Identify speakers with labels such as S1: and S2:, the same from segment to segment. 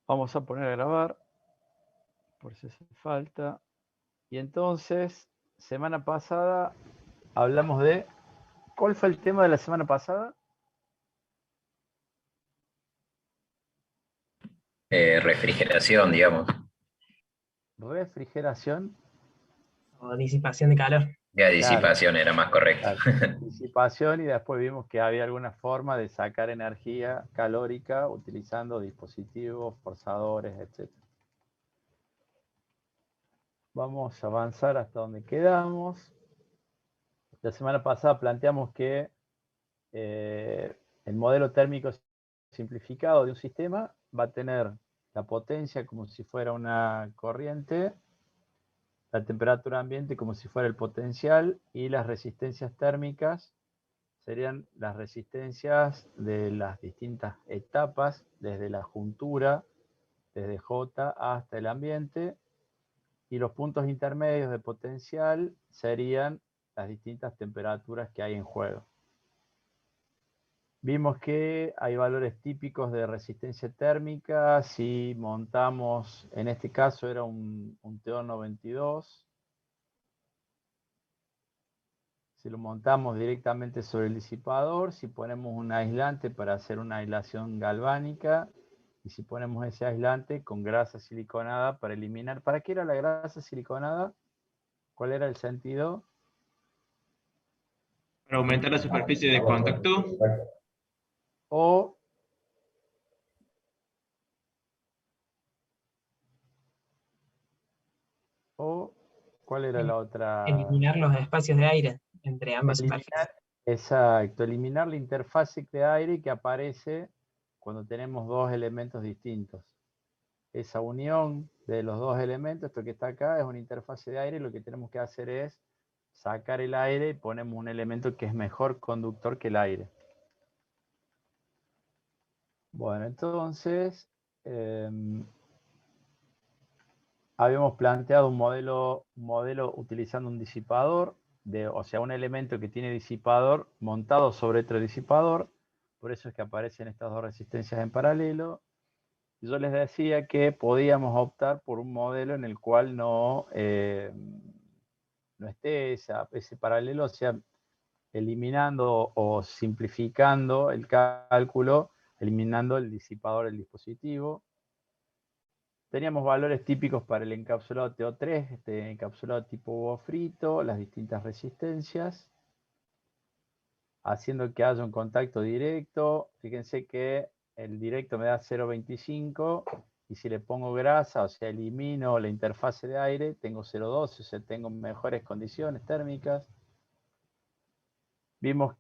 S1: Vamos a poner a grabar, por si hace falta. Y entonces, semana pasada hablamos de... ¿Cuál fue el tema de la semana pasada?
S2: Refrigeración, digamos.
S1: Refrigeración.
S3: O disipación de calor.
S2: Ya
S1: Claro,
S2: disipación era más correcto.
S1: claro. Disipación, y después vimos que había alguna forma de sacar energía calórica utilizando dispositivos, forzadores, etc. Vamos a avanzar hasta donde quedamos. La semana pasada planteamos que el modelo térmico simplificado de un sistema va a tener la potencia como si fuera una corriente, la temperatura ambiente como si fuera el potencial, y las resistencias térmicas serían las resistencias de las distintas etapas, desde la juntura, desde J hasta el ambiente, y los puntos intermedios de potencial serían las distintas temperaturas que hay en juego. Vimos que hay valores típicos de resistencia térmica. Si montamos, en este caso era un TO92, si lo montamos directamente sobre el disipador, si ponemos un aislante para hacer una aislación galvánica, y si ponemos ese aislante con grasa siliconada para eliminar. ¿Para qué era la grasa siliconada? ¿Cuál era el sentido?
S4: Para aumentar la superficie de contacto.
S1: O ¿cuál era la otra?
S3: Eliminar los espacios de aire entre ambas superficies.
S1: Exacto, eliminar la interfase de aire que aparece cuando tenemos dos elementos distintos. Esa unión de los dos elementos, esto que está acá, es una interfase de aire. Lo que tenemos que hacer es sacar el aire y ponemos un elemento que es mejor conductor que el aire. Bueno, entonces habíamos planteado un modelo utilizando un disipador, o sea, un elemento que tiene disipador montado sobre otro disipador. Por eso es que aparecen estas dos resistencias en paralelo. Y yo les decía que podíamos optar por un modelo en el cual no esté ese paralelo, o sea, eliminando o simplificando el cálculo, eliminando el disipador del dispositivo. Teníamos valores típicos para el encapsulado TO3, este encapsulado tipo huevo frito, las distintas resistencias, haciendo que haya un contacto directo. Fíjense que el directo me da 0,25, y si le pongo grasa, o sea, elimino la interfase de aire, tengo 0,12, o sea, tengo mejores condiciones térmicas. Vimos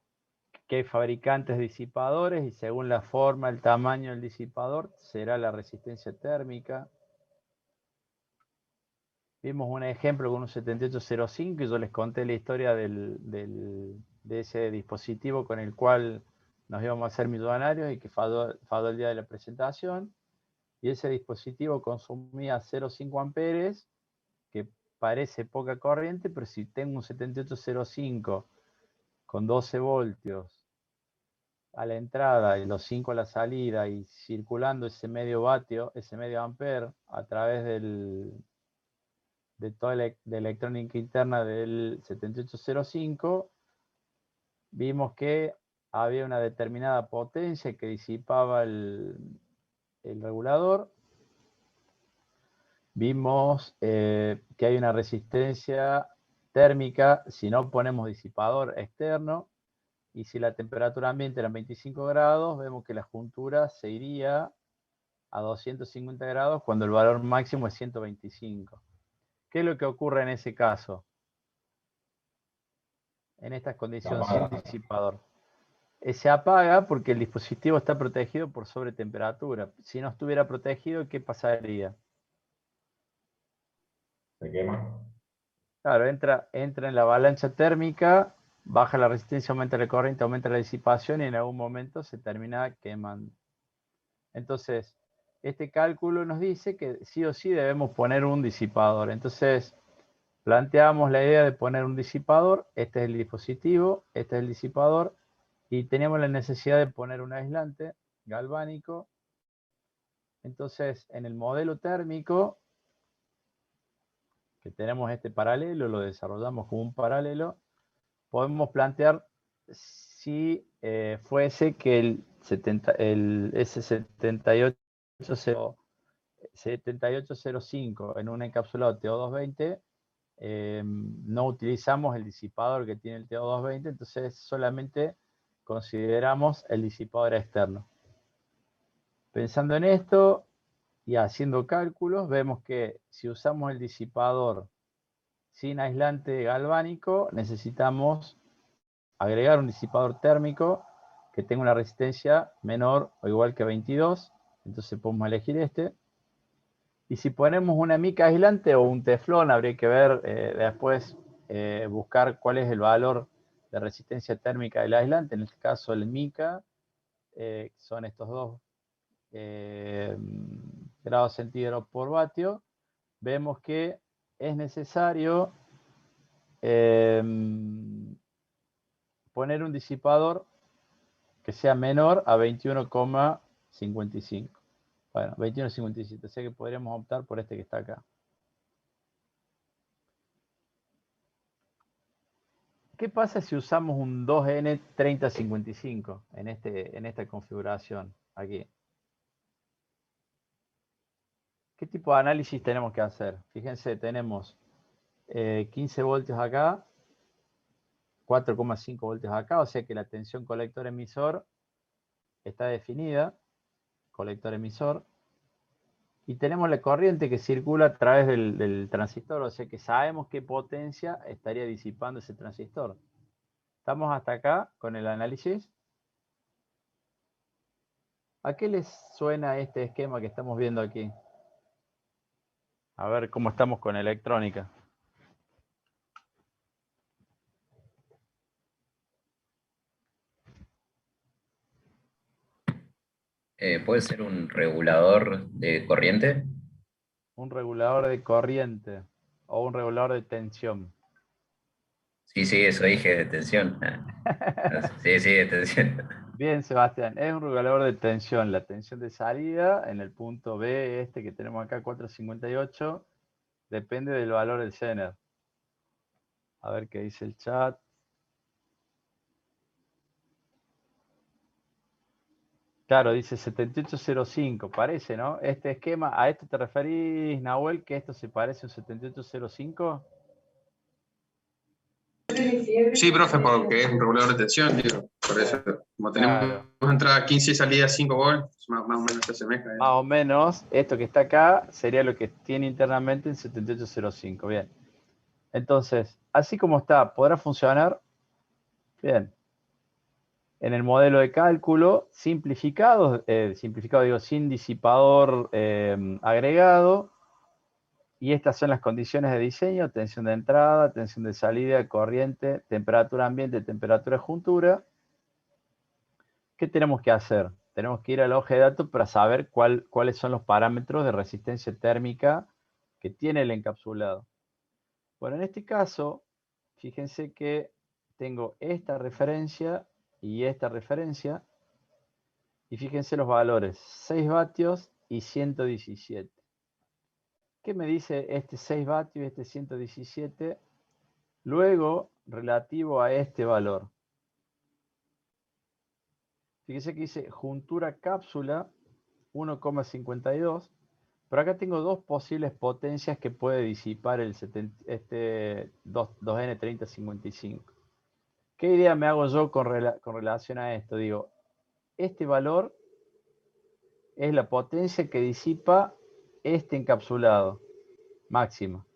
S1: que hay fabricantes disipadores, y según la forma, el tamaño del disipador, será la resistencia térmica. Vimos un ejemplo con un 7805, y yo les conté la historia de ese dispositivo con el cual nos íbamos a hacer millonarios y que falló el día de la presentación. Y ese dispositivo consumía 0,5 amperes, que parece poca corriente, pero si tengo un 7805 con 12 voltios a la entrada y los 5 a la salida, y circulando ese medio vatio, ese medio amper a través de toda la electrónica interna del 7805, vimos que había una determinada potencia que disipaba el regulador. Vimos que hay una resistencia térmica si no ponemos disipador externo, y si la temperatura ambiente era 25 grados, vemos que la juntura se iría a 250 grados cuando el valor máximo es 125. ¿Qué es lo que ocurre en ese caso? En estas condiciones sin disipador. Se apaga porque el dispositivo está protegido por sobretemperatura. Si no estuviera protegido, ¿qué pasaría?
S2: Se quema.
S1: Claro, entra en la avalancha térmica, baja la resistencia, aumenta la corriente, aumenta la disipación, y en algún momento se termina quemando. Entonces, este cálculo nos dice que sí o sí debemos poner un disipador. Entonces, planteamos la idea de poner un disipador. Este es el dispositivo, este es el disipador, y teníamos la necesidad de poner un aislante galvánico. Entonces, en el modelo térmico, que tenemos este paralelo, lo desarrollamos como un paralelo, podemos plantear si fuese que el S7805 en un encapsulado TO220, no utilizamos el disipador que tiene el TO220, entonces solamente consideramos el disipador externo. Pensando en esto y haciendo cálculos, vemos que si usamos el disipador sin aislante galvánico, necesitamos agregar un disipador térmico que tenga una resistencia menor o igual que 22, entonces podemos elegir este. Y si ponemos una mica aislante o un teflón, habría que ver después, buscar cuál es el valor de resistencia térmica del aislante. En este caso el mica, son estos 2 grados centígrados por vatio. Vemos que es necesario poner un disipador que sea menor a 21,55. Bueno, 21,57, o sea que podríamos optar por este que está acá. ¿Qué pasa si usamos un 2N3055 en esta configuración aquí? ¿Qué tipo de análisis tenemos que hacer? Fíjense, tenemos 15 voltios acá, 4,5 voltios acá, o sea que la tensión colector-emisor está definida, colector-emisor, y tenemos la corriente que circula a través del transistor, o sea que sabemos qué potencia estaría disipando ese transistor. ¿Estamos hasta acá con el análisis? ¿A qué les suena este esquema que estamos viendo aquí? A ver cómo estamos con electrónica.
S2: ¿Puede ser un regulador de corriente?
S1: Un regulador de corriente o un regulador de tensión.
S2: Sí, sí, eso dije, de tensión. Sí, sí, de tensión.
S1: Bien, Sebastián, es un regulador de tensión. La tensión de salida en el punto B, este que tenemos acá, 458, depende del valor del Zener. A ver qué dice el chat. Claro, dice 7805, parece, ¿no? Este esquema, ¿a esto te referís, Nahuel, que esto se parece a un 7805?
S4: Sí, profe, porque es un regulador de tensión, digo. Por eso, como tenemos
S1: Claro.
S4: entrada 15 y salida 5 volts, más o menos se asemeja.
S1: Más o menos, esto que está acá sería lo que tiene internamente en 7805. Bien. Entonces, así como está, ¿podrá funcionar? Bien. En el modelo de cálculo, simplificado digo, sin disipador agregado, y estas son las condiciones de diseño: tensión de entrada, tensión de salida, corriente, temperatura ambiente, temperatura de juntura. ¿Qué tenemos que hacer? Tenemos que ir a la hoja de datos para saber cuáles son los parámetros de resistencia térmica que tiene el encapsulado. Bueno, en este caso, fíjense que tengo esta referencia y esta referencia, y fíjense los valores, 6 vatios y 117. ¿Qué me dice este 6 vatios y este 117? Luego, relativo a este valor. Fíjense que dice juntura cápsula 1,52, pero acá tengo dos posibles potencias que puede disipar este 2N3055. ¿Qué idea me hago yo con relación a esto? Digo, este valor es la potencia que disipa este encapsulado, máxima.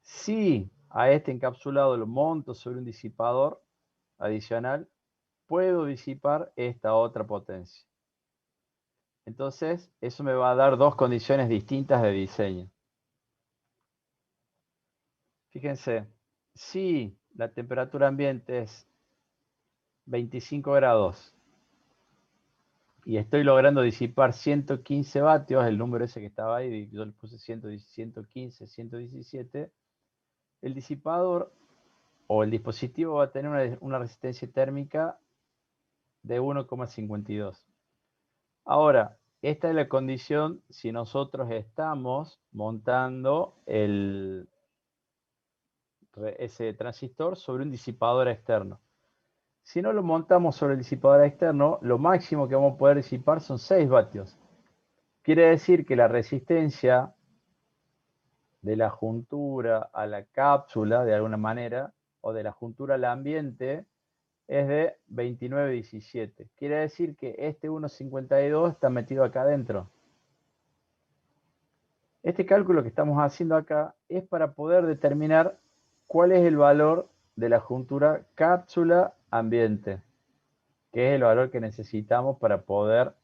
S1: Si a este encapsulado lo monto sobre un disipador adicional, puedo disipar esta otra potencia. Entonces, eso me va a dar dos condiciones distintas de diseño. Fíjense, si la temperatura ambiente es 25 grados y estoy logrando disipar 115 vatios, el número ese que estaba ahí, yo le puse 115, 117, el disipador o el dispositivo va a tener una resistencia térmica de 1,52. Ahora, esta es la condición si nosotros estamos montando ese transistor sobre un disipador externo. Si no lo montamos sobre el disipador externo, lo máximo que vamos a poder disipar son 6 vatios. Quiere decir que la resistencia de la juntura a la cápsula, de alguna manera, o de la juntura al ambiente, es de 29,17. Quiere decir que este 1,52 está metido acá adentro. Este cálculo que estamos haciendo acá es para poder determinar cuál es el valor de la juntura cápsula-ambiente, que es el valor que necesitamos para poder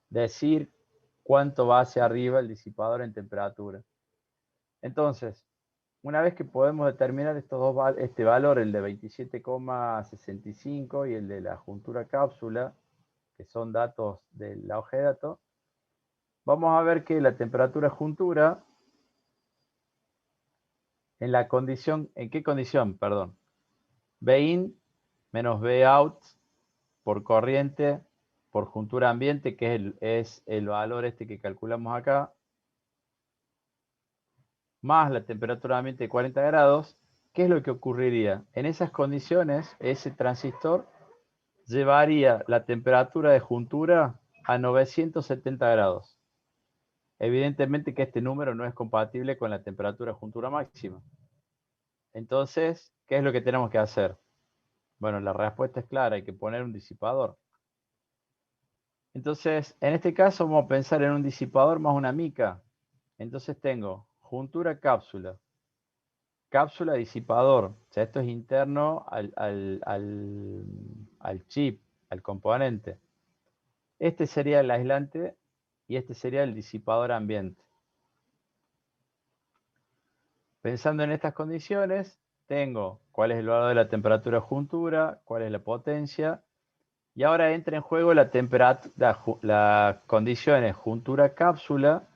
S1: decir cuánto va hacia arriba el disipador en temperatura. Entonces, una vez que podemos determinar este valor, el de 27,65 y el de la juntura cápsula, que son datos de la hoja de datos, vamos a ver que la temperatura juntura, ¿en qué condición? Perdón. Bin menos Bout por corriente por juntura ambiente, que es el valor este que calculamos acá, más la temperatura ambiente de 40 grados, ¿qué es lo que ocurriría? En esas condiciones, ese transistor llevaría la temperatura de juntura a 970 grados. Evidentemente que este número no es compatible con la temperatura juntura máxima. Entonces, ¿qué es lo que tenemos que hacer? Bueno, la respuesta es clara, hay que poner un disipador. Entonces, en este caso vamos a pensar en un disipador más una mica. Entonces tengo juntura cápsula, cápsula disipador. O sea, esto es interno al chip, al componente. Este sería el aislante y este sería el disipador ambiente. Pensando en estas condiciones, tengo cuál es el valor de la temperatura juntura, cuál es la potencia, y ahora entra en juego las condiciones juntura cápsula,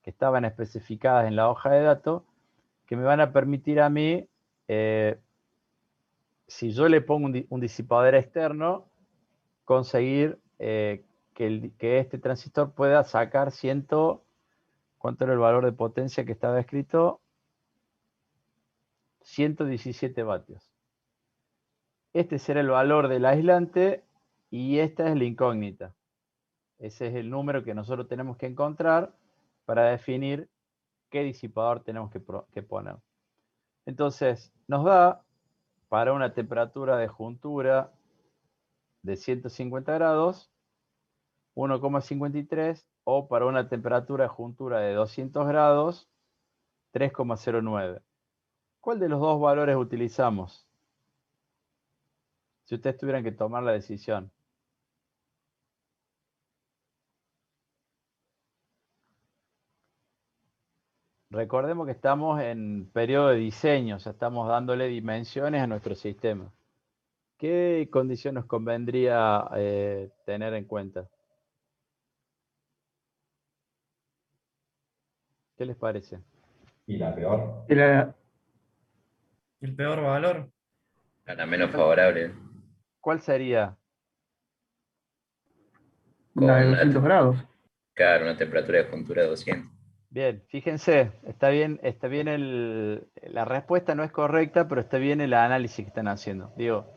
S1: que estaban especificadas en la hoja de datos, que me van a permitir a mí, si yo le pongo un disipador externo, conseguir que este transistor pueda sacar ¿cuánto era el valor de potencia que estaba escrito? 117 vatios. Este será el valor del aislante y esta es la incógnita. Ese es el número que nosotros tenemos que encontrar para definir qué disipador tenemos que poner. Entonces, nos da para una temperatura de juntura de 150 grados, 1,53, o para una temperatura de juntura de 200 grados, 3,09. ¿Cuál de los dos valores utilizamos? Si ustedes tuvieran que tomar la decisión. Recordemos que estamos en periodo de diseño, o sea, estamos dándole dimensiones a nuestro sistema. ¿Qué condición nos convendría tener en cuenta? ¿Qué les parece?
S5: ¿Y la peor?
S6: El peor valor.
S2: A la menos favorable.
S1: ¿Cuál sería?
S5: La de
S2: Con
S5: 200 grados.
S2: claro, una temperatura de juntura de 200.
S1: Bien, fíjense, está bien la respuesta no es correcta, pero está bien el análisis que están haciendo. Digo,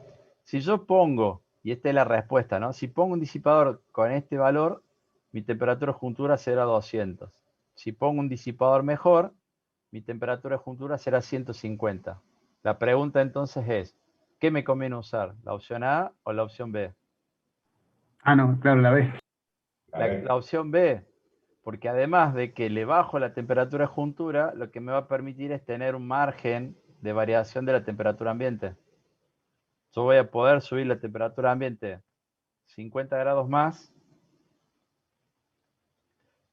S1: si yo pongo, y esta es la respuesta, ¿no? Si pongo un disipador con este valor, mi temperatura juntura será 200. Si pongo un disipador mejor, mi temperatura juntura será 150. La pregunta entonces es, ¿qué me conviene usar? ¿La opción A o la opción B?
S5: Ah, no, claro, la B.
S1: La opción B, porque además de que le bajo la temperatura juntura, lo que me va a permitir es tener un margen de variación de la temperatura ambiente. Yo voy a poder subir la temperatura ambiente 50 grados más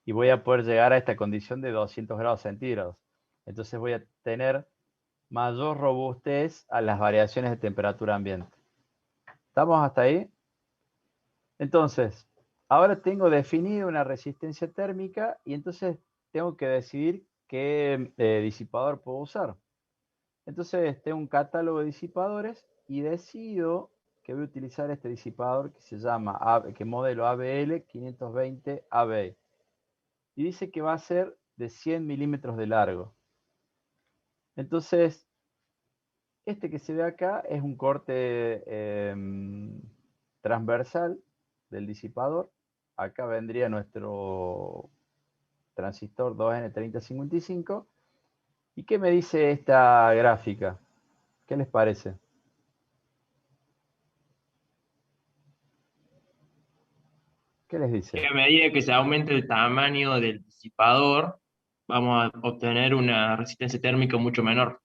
S1: y voy a poder llegar a esta condición de 200 grados centígrados. Entonces voy a tener mayor robustez a las variaciones de temperatura ambiente. ¿Estamos hasta ahí? Entonces, ahora tengo definido una resistencia térmica y entonces tengo que decidir qué disipador puedo usar. Entonces tengo un catálogo de disipadores y decido que voy a utilizar este disipador que se llama, que modelo ABL 520 AB. Y dice que va a ser de 100 milímetros de largo. Entonces, este que se ve acá es un corte transversal del disipador. Acá vendría nuestro transistor 2N3055. ¿Y qué me dice esta gráfica? ¿Qué les parece? ¿Qué les dice?
S6: Que a medida que se aumente el tamaño del disipador, vamos a obtener una resistencia térmica mucho menor.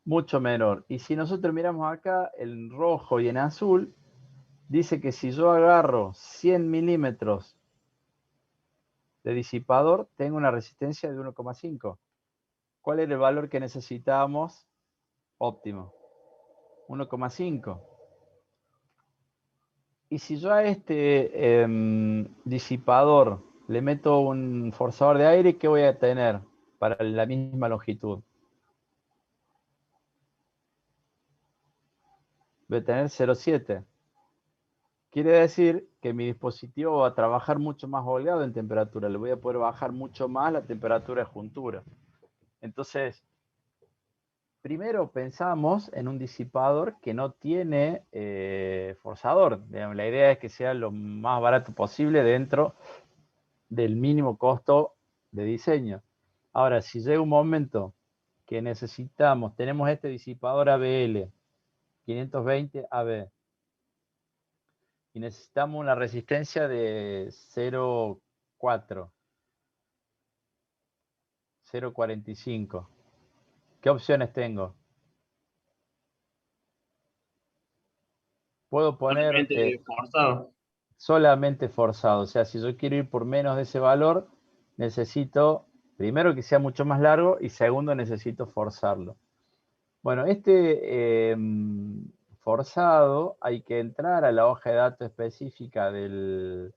S1: Mucho menor. Y si nosotros miramos acá en rojo y en azul, dice que si yo agarro 100 milímetros de disipador, tengo una resistencia de 1,5. ¿Cuál era el valor que necesitábamos óptimo? 1,5. Y si yo a este disipador le meto un forzador de aire, ¿qué voy a tener para la misma longitud? Voy a tener 0,7. Quiere decir que mi dispositivo va a trabajar mucho más holgado en temperatura. Le voy a poder bajar mucho más la temperatura de juntura. Entonces, primero pensamos en un disipador que no tiene forzador. Digamos, la idea es que sea lo más barato posible dentro del mínimo costo de diseño. Ahora, si llega un momento que tenemos este disipador ABL 520 AB y necesitamos una resistencia de 0,4, 0,45. ¿Qué opciones tengo? Puedo poner
S6: Solamente forzado.
S1: solamente forzado. O sea, si yo quiero ir por menos de ese valor, necesito, primero, que sea mucho más largo y segundo, necesito forzarlo. Bueno, este forzado hay que entrar a la hoja de datos específica de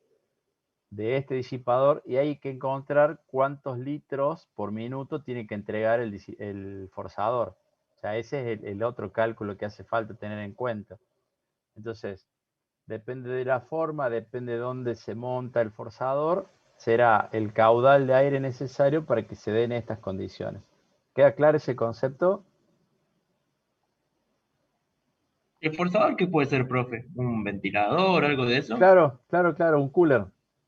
S1: este disipador y hay que encontrar cuántos litros por minuto tiene que entregar el forzador. O sea, ese es el otro cálculo que hace falta tener en cuenta. Entonces, depende de la forma, depende de dónde se monta el forzador, será el caudal de aire necesario para que se den estas condiciones. ¿Queda claro ese concepto?
S6: ¿El forzador qué puede ser, profe? ¿Un ventilador, algo de eso?
S1: Claro, claro, claro, un cooler.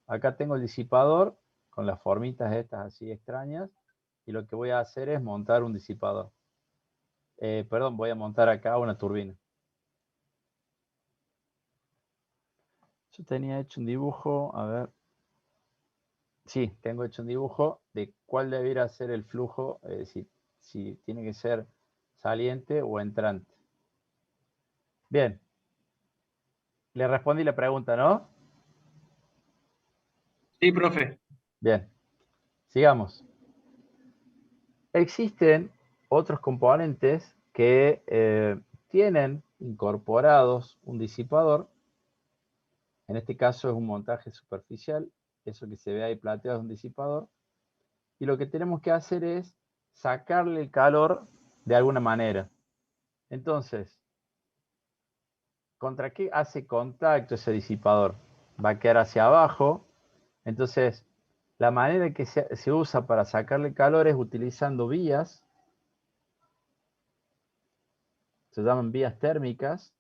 S1: Acá tengo el disipador con las formitas estas así extrañas y lo que voy a hacer es montar un disipador. Perdón, voy a montar acá una turbina. Yo tenía hecho un dibujo, a ver. Sí, tengo hecho un dibujo de cuál debería ser el flujo, si tiene que ser saliente o entrante. Bien. Le respondí la pregunta, ¿no?
S6: Sí, profe.
S1: Bien. Sigamos. Existen otros componentes que tienen incorporados un disipador. En este caso es un montaje superficial. Eso que se ve ahí plateado es un disipador. Y lo que tenemos que hacer es sacarle el calor de alguna manera. Entonces, ¿contra qué hace contacto ese disipador? Va a quedar hacia abajo. Entonces, la manera que se usa para sacarle calor es utilizando vías. Se llaman vías térmicas.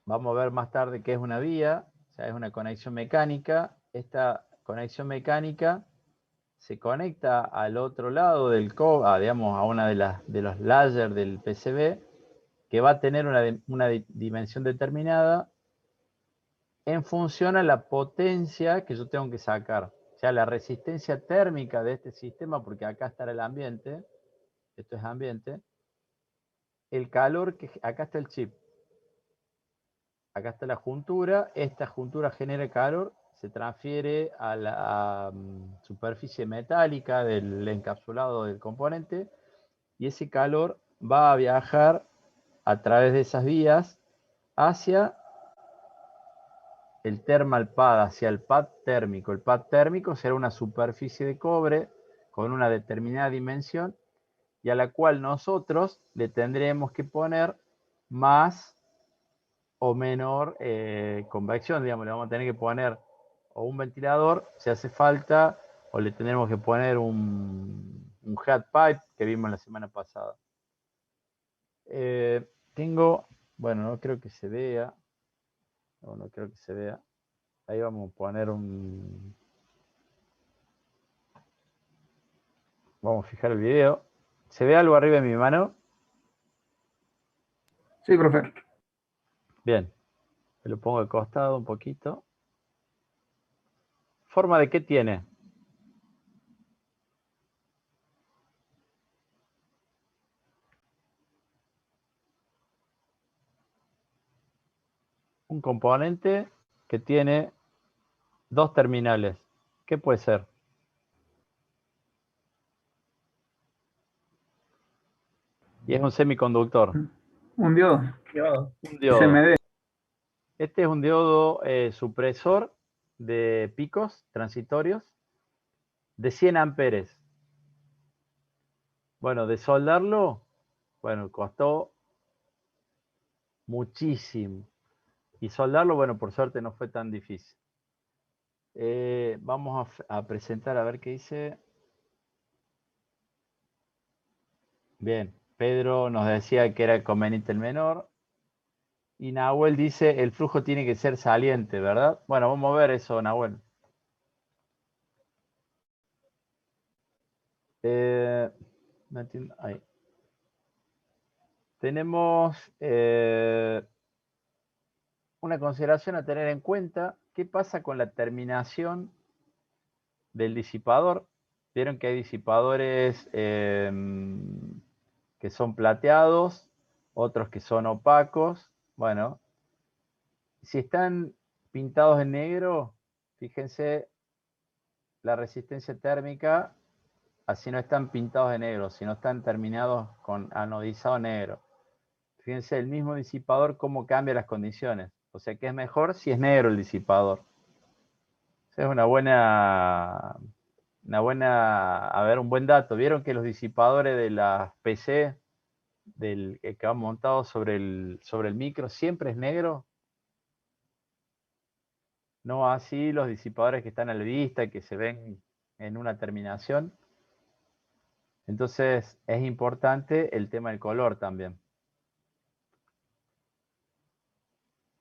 S1: Vamos a ver más tarde qué es una vía. O sea, es una conexión mecánica. Esta conexión mecánica se conecta al otro lado del digamos, a una de los layers del PCB, que va a tener una dimensión determinada en función a la potencia que yo tengo que sacar. O sea, la resistencia térmica de este sistema, porque acá está el ambiente, esto es ambiente, el calor que acá está el chip, acá está la juntura, esta juntura genera calor, se transfiere a la superficie metálica del encapsulado del componente y ese calor va a viajar a través de esas vías hacia el thermal pad, hacia el pad térmico. El pad térmico será una superficie de cobre con una determinada dimensión y a la cual nosotros le tendremos que poner más o menor convección, digamos, le vamos a tener que poner o un ventilador si hace falta, o le tenemos que poner un heat pipe que vimos la semana pasada. Bueno, no creo que se vea, no creo que se vea. Ahí vamos a poner vamos a fijar el video. ¿Se ve algo arriba de mi mano?
S5: Sí, profe.
S1: Bien, me lo pongo al costado un poquito. ¿Forma de qué tiene? Un componente que tiene dos terminales. ¿Qué puede ser? Y es un semiconductor.
S5: Un diodo.
S1: Un diodo.
S5: CMD.
S1: Este es un diodo supresor de picos transitorios de 100 amperes. Bueno, de soldarlo, bueno, costó muchísimo. Y soldarlo, bueno, por suerte no fue tan difícil. Vamos a presentar a ver qué dice. Bien, Pedro nos decía que era conveniente el menor. Y Nahuel dice, el flujo tiene que ser saliente, ¿verdad? Bueno, vamos a ver eso, Nahuel. No entiendo. Ahí. Tenemos una consideración a tener en cuenta. ¿Qué pasa con la terminación del disipador? Vieron que hay disipadores que son plateados, otros que son opacos. Bueno, si están pintados en negro, fíjense la resistencia térmica, así no están pintados de negro, sino están terminados con anodizado negro. Fíjense el mismo disipador cómo cambia las condiciones. O sea que es mejor si es negro el disipador. Esa es un buen dato. ¿Vieron que los disipadores de las PC que van montados sobre el micro siempre es negro? No así los disipadores que están a la vista, que se ven en una terminación. Entonces es importante el tema del color también.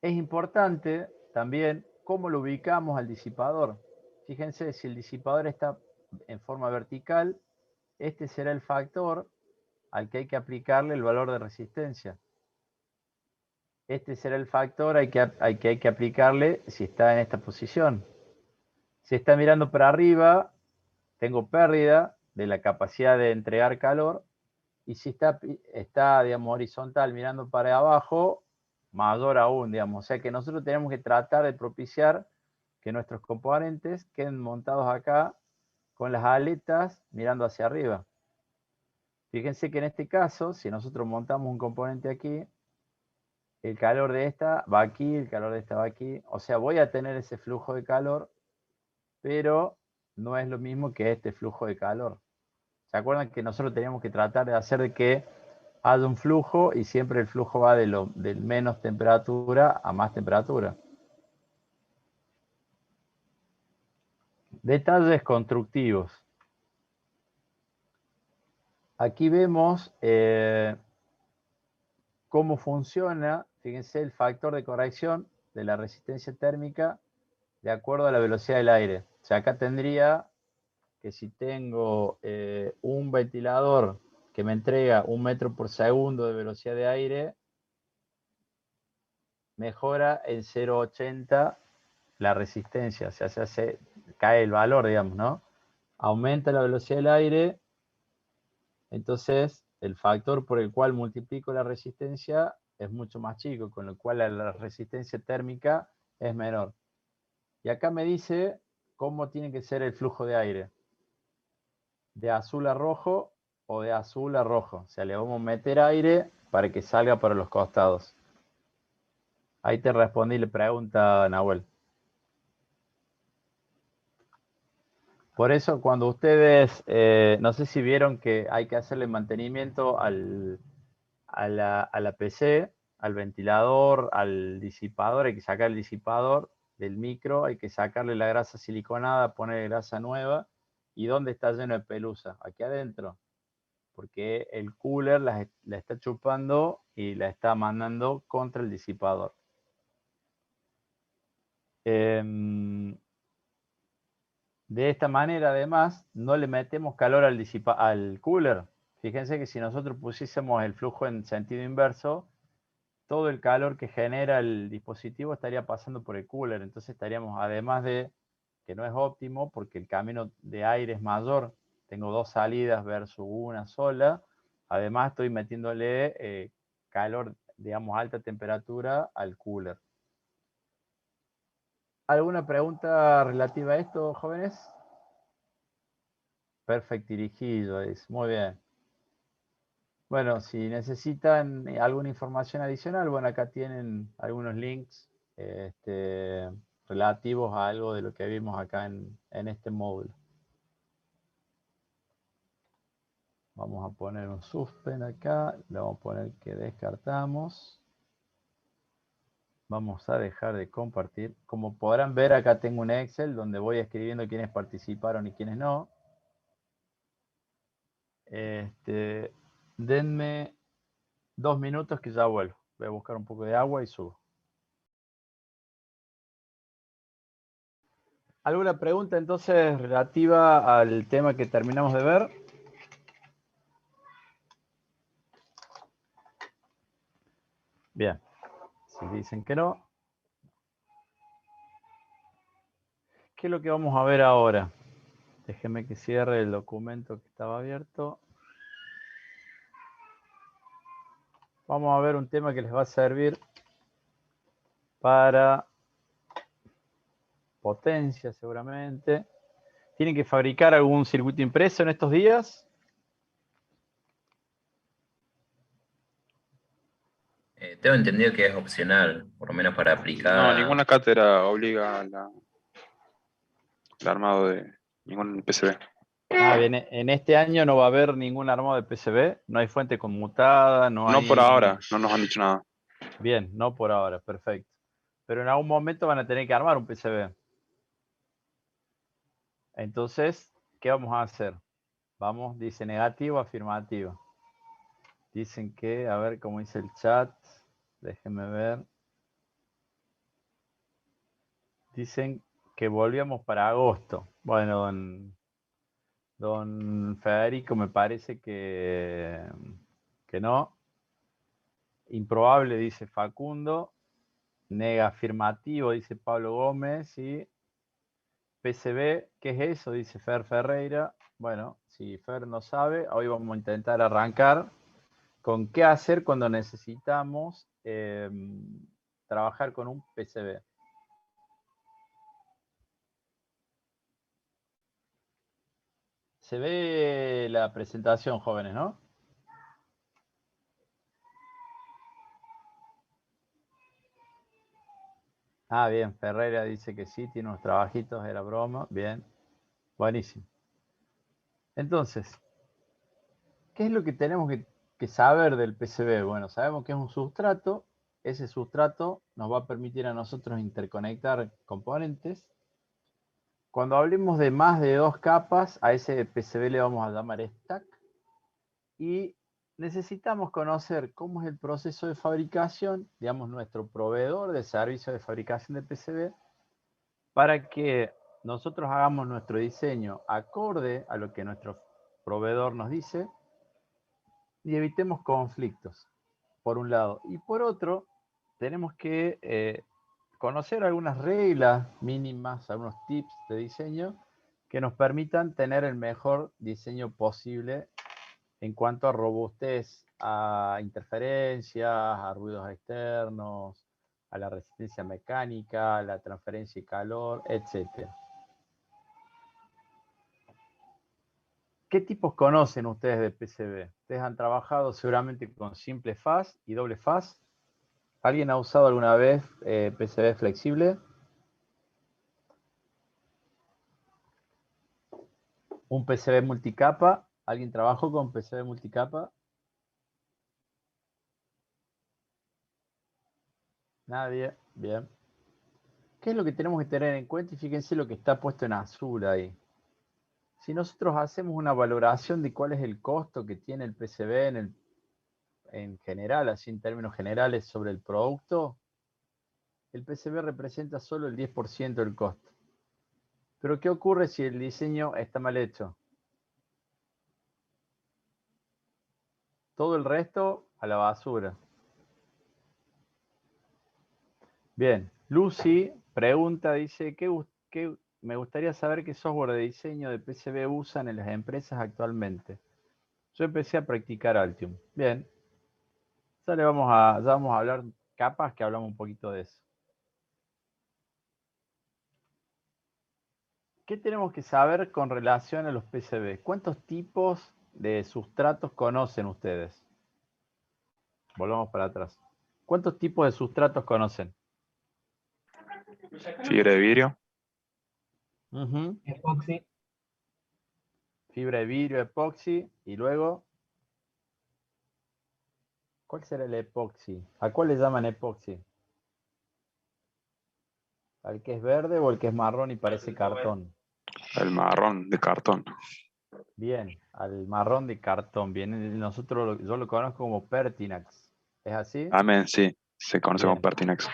S1: Es importante también cómo lo ubicamos al disipador. Fíjense, si el disipador está en forma vertical, este será el factor al que hay que aplicarle el valor de resistencia. Este será el factor al que hay que aplicarle si está en esta posición. Si está mirando para arriba, tengo pérdida de la capacidad de entregar calor. Y si está digamos, horizontal mirando para abajo, mayor aún, digamos. O sea que nosotros tenemos que tratar de propiciar que nuestros componentes queden montados acá con las aletas mirando hacia arriba. Fíjense que en este caso, si nosotros montamos un componente aquí, el calor de esta va aquí, el calor de esta va aquí. O sea, voy a tener ese flujo de calor, pero no es lo mismo que este flujo de calor. ¿Se acuerdan que nosotros teníamos que tratar de hacer de que haya un flujo y siempre el flujo va de menos temperatura a más temperatura? Detalles constructivos. Aquí vemos cómo funciona, fíjense, el factor de corrección de la resistencia térmica de acuerdo a la velocidad del aire. O sea, acá tendría que si tengo un ventilador que me entrega 1 metro por segundo de velocidad de aire, mejora en 0,80 la resistencia, o sea, cae el valor, digamos, ¿no? Aumenta la velocidad del aire, entonces el factor por el cual multiplico la resistencia es mucho más chico, con lo cual la resistencia térmica es menor. Y acá me dice cómo tiene que ser el flujo de aire. De azul a rojo o de azul a rojo. O sea, le vamos a meter aire para que salga para los costados. Ahí te respondí la pregunta, Nahuel. Por eso, cuando ustedes, no sé si vieron que hay que hacerle mantenimiento a la PC, al ventilador, al disipador, hay que sacar el disipador del micro, hay que sacarle la grasa siliconada, poner grasa nueva. ¿Y dónde está lleno de pelusa? Aquí adentro. Porque el cooler la está chupando y la está mandando contra el disipador. De esta manera, además, no le metemos calor al cooler. Fíjense que si nosotros pusiésemos el flujo en sentido inverso, todo el calor que genera el dispositivo estaría pasando por el cooler. Entonces estaríamos, además de que no es óptimo, porque el camino de aire es mayor, tengo 2 salidas versus una sola, además estoy metiéndole calor, digamos, alta temperatura al cooler. ¿Alguna pregunta relativa a esto, jóvenes? Perfecto, dirigido, es muy bien. Bueno, si necesitan alguna información adicional, bueno, acá tienen algunos links relativos a algo de lo que vimos acá en este módulo. Vamos a poner un suspend acá, le vamos a poner que descartamos. Vamos a dejar de compartir. Como podrán ver, acá tengo un Excel donde voy escribiendo quiénes participaron y quiénes no. Denme 2 minutos que ya vuelvo. Voy a buscar un poco de agua y subo. ¿Alguna pregunta entonces relativa al tema que terminamos de ver? Bien. Si dicen que no, ¿qué es lo que vamos a ver ahora? Déjenme que cierre el documento que estaba abierto. Vamos a ver un tema que les va a servir para potencia seguramente. ¿Tienen que fabricar algún circuito impreso en estos días?
S2: Tengo entendido que es opcional, por lo menos para aplicar.
S7: No, ninguna cátedra obliga al armado de ningún PCB.
S1: Ah, bien, en este año no va a haber ningún armado de PCB, no hay fuente conmutada, no hay...
S7: No por ahora, no nos han dicho nada.
S1: Bien, no por ahora, perfecto. Pero en algún momento van a tener que armar un PCB. Entonces, ¿qué vamos a hacer? Vamos, dice negativo, afirmativo. Dicen que, a ver cómo dice el chat, déjenme ver. Dicen que volvíamos para agosto. Bueno, don Federico me parece que no. Improbable, dice Facundo. Nega afirmativo, dice Pablo Gómez. Y PCB, ¿qué es eso? Dice Fer Ferreira. Bueno, si Fer no sabe, hoy vamos a intentar arrancar con qué hacer cuando necesitamos trabajar con un PCB. Se ve la presentación, jóvenes, ¿no? Ah, bien, Ferreira dice que sí, tiene unos trabajitos, era broma. Bien, buenísimo. Entonces, ¿qué es lo que tenemos que saber del PCB? Bueno, sabemos que es un sustrato. Ese sustrato nos va a permitir a nosotros interconectar componentes. Cuando hablemos de más de 2 capas, a ese PCB le vamos a llamar stack. Y necesitamos conocer cómo es el proceso de fabricación, digamos, nuestro proveedor de servicio de fabricación de PCB, para que nosotros hagamos nuestro diseño acorde a lo que nuestro proveedor nos dice y evitemos conflictos, por un lado. Y por otro, tenemos que conocer algunas reglas mínimas, algunos tips de diseño que nos permitan tener el mejor diseño posible en cuanto a robustez, a interferencias, a ruidos externos, a la resistencia mecánica, a la transferencia de calor, etc. ¿Qué tipos conocen ustedes de PCB? Ustedes han trabajado seguramente con simple faz y doble faz. ¿Alguien ha usado alguna vez PCB flexible? ¿Un PCB multicapa? ¿Alguien trabajó con PCB multicapa? Nadie. Bien. ¿Qué es lo que tenemos que tener en cuenta? Y fíjense lo que está puesto en azul ahí. Si nosotros hacemos una valoración de cuál es el costo que tiene el PCB en general, así en términos generales sobre el producto, el PCB representa solo el 10% del costo. Pero ¿qué ocurre si el diseño está mal hecho? Todo el resto a la basura. Bien, Lucy pregunta, dice, me gustaría saber qué software de diseño de PCB usan en las empresas actualmente. Yo empecé a practicar Altium. Bien, ya vamos a hablar, capaz que hablamos un poquito de eso. ¿Qué tenemos que saber con relación a los PCB? ¿Cuántos tipos de sustratos conocen ustedes? Volvamos para atrás. ¿Cuántos tipos de sustratos conocen?
S7: Fibra de vidrio.
S1: Ujú.
S3: Epoxi,
S1: Fibra de vidrio, epoxi, y luego, ¿cuál será el epoxi? ¿A cuál le llaman epoxi? ¿Al que es verde o el que es marrón y parece cartón?
S7: El marrón de cartón.
S1: Bien, al marrón de cartón. Bien, yo lo conozco como Pertinax. ¿Es así?
S7: Amén, sí. Se conoce como
S1: Bien.
S7: Pertinex.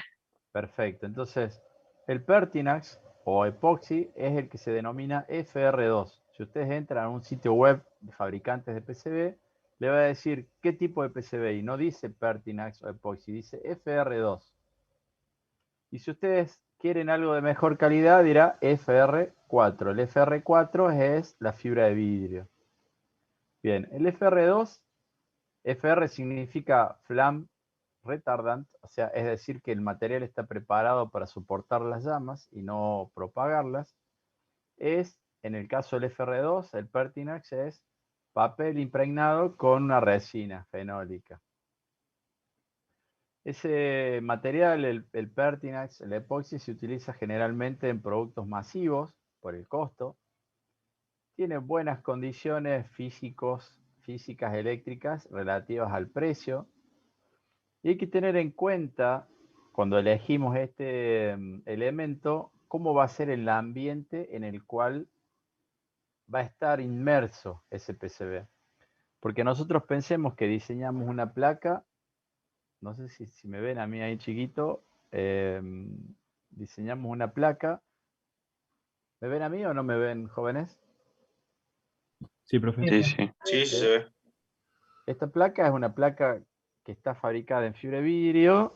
S1: Perfecto. Entonces, el Pertinax o epoxi es el que se denomina FR2. Si ustedes entran a un sitio web de fabricantes de PCB, le va a decir qué tipo de PCB y no dice Pertinax o epoxi, dice FR2. Y si ustedes quieren algo de mejor calidad, dirá FR4. El FR4 es la fibra de vidrio. Bien, el FR2, FR significa Flame Retardant, o sea, es decir, que el material está preparado para soportar las llamas y no propagarlas. Es, en el caso del FR2, el Pertinax es papel impregnado con una resina fenólica. Ese material, el Pertinax, el epoxi, se utiliza generalmente en productos masivos por el costo. Tiene buenas condiciones físicas, eléctricas relativas al precio. Y hay que tener en cuenta, cuando elegimos este elemento, cómo va a ser el ambiente en el cual va a estar inmerso ese PCB. Porque nosotros pensemos que diseñamos una placa, no sé si me ven a mí ahí chiquito, diseñamos una placa. ¿Me ven a mí o no me ven, jóvenes?
S5: Sí, profe.
S7: Sí, sí.
S4: Sí, sí se ve.
S1: Esta placa es una placa que está fabricada en fibra de vidrio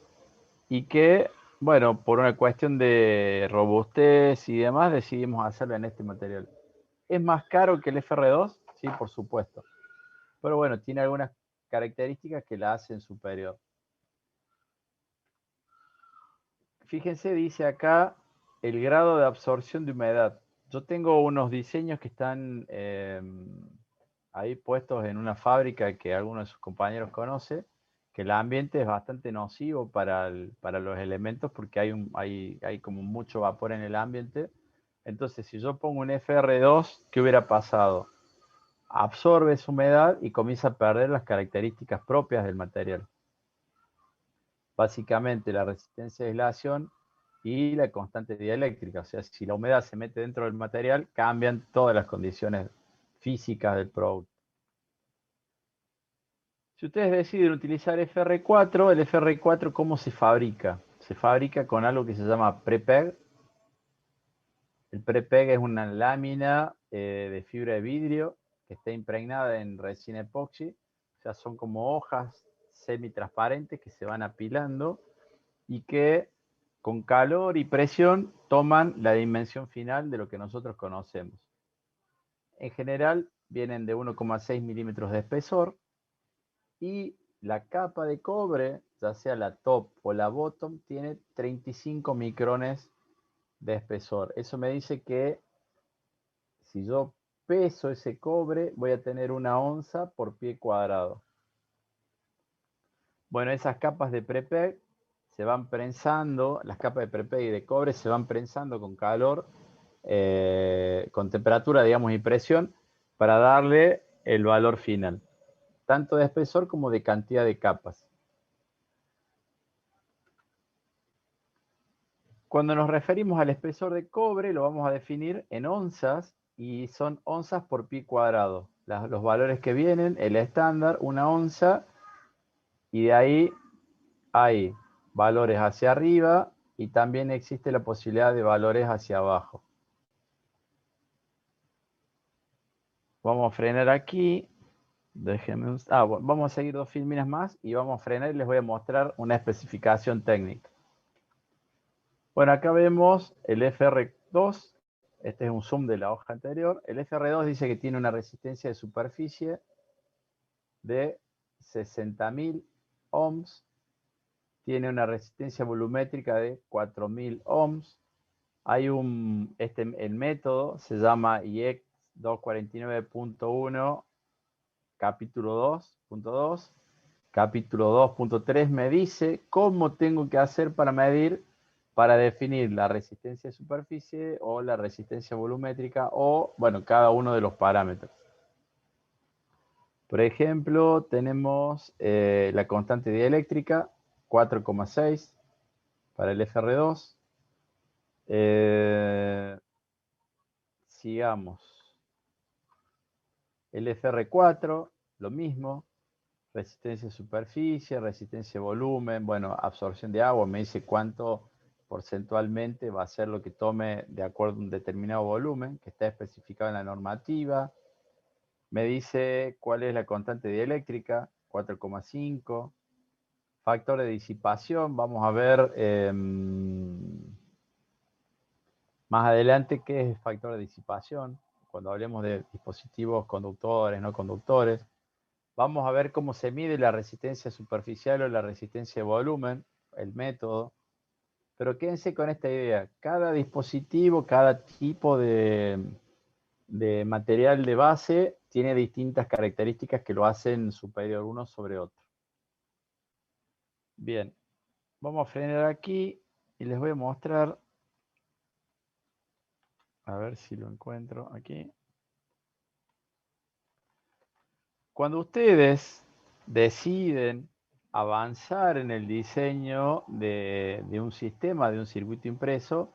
S1: y que, bueno, por una cuestión de robustez y demás, decidimos hacerlo en este material. ¿Es más caro que el FR2? Sí, por supuesto. Pero bueno, tiene algunas características que la hacen superior. Fíjense, dice acá el grado de absorción de humedad. Yo tengo unos diseños que están ahí puestos en una fábrica que algunos de sus compañeros conoce, que el ambiente es bastante nocivo para los elementos porque hay como mucho vapor en el ambiente. Entonces, si yo pongo un FR2, ¿qué hubiera pasado? Absorbe esa humedad y comienza a perder las características propias del material. Básicamente la resistencia de aislación y la constante dieléctrica. O sea, si la humedad se mete dentro del material, cambian todas las condiciones físicas del producto. Si ustedes deciden utilizar FR4, el FR4, ¿cómo se fabrica? Se fabrica con algo que se llama prepeg. El prepeg es una lámina de fibra de vidrio que está impregnada en resina epoxi. O sea, son como hojas semitransparentes que se van apilando y que con calor y presión toman la dimensión final de lo que nosotros conocemos. En general vienen de 1,6 milímetros de espesor y la capa de cobre, ya sea la top o la bottom, tiene 35 micrones de espesor. Eso me dice que si yo peso ese cobre, voy a tener 1 onza por pie cuadrado. Bueno, esas capas de prepeg se van prensando, las capas de prepeg y de cobre se van prensando con calor, con temperatura, digamos, y presión, para darle el valor final, tanto de espesor como de cantidad de capas. Cuando nos referimos al espesor de cobre, lo vamos a definir en onzas y son onzas por pi cuadrado. Los valores que vienen, el estándar, 1 onza, y de ahí hay valores hacia arriba y también existe la posibilidad de valores hacia abajo. Vamos a frenar aquí. Déjenme bueno, vamos a seguir 2 filminas más y vamos a frenar y les voy a mostrar una especificación técnica. Bueno, acá vemos el FR2. Este es un zoom de la hoja anterior. El FR2 dice que tiene una resistencia de superficie de 60.000 ohms. Tiene una resistencia volumétrica de 4.000 ohms. Hay el método se llama IEC 249.1, capítulo 2.2. Capítulo 2.3 me dice cómo tengo que hacer para definir la resistencia de superficie o la resistencia volumétrica o, bueno, cada uno de los parámetros. Por ejemplo, tenemos la constante dieléctrica, 4,6 para el FR2. Sigamos. El FR4, lo mismo. Resistencia de superficie, resistencia de volumen, bueno, absorción de agua, me dice cuánto porcentualmente va a ser lo que tome de acuerdo a un determinado volumen, que está especificado en la normativa. Me dice cuál es la constante dieléctrica, 4,5. Factor de disipación, vamos a ver más adelante qué es el factor de disipación, cuando hablemos de dispositivos conductores, no conductores. Vamos a ver cómo se mide la resistencia superficial o la resistencia de volumen, el método. Pero quédense con esta idea. Cada dispositivo, cada tipo de material de base tiene distintas características que lo hacen superior uno sobre otro. Bien, vamos a frenar aquí y les voy a mostrar. A ver si lo encuentro aquí. Cuando ustedes deciden avanzar en el diseño de un sistema, de un circuito impreso,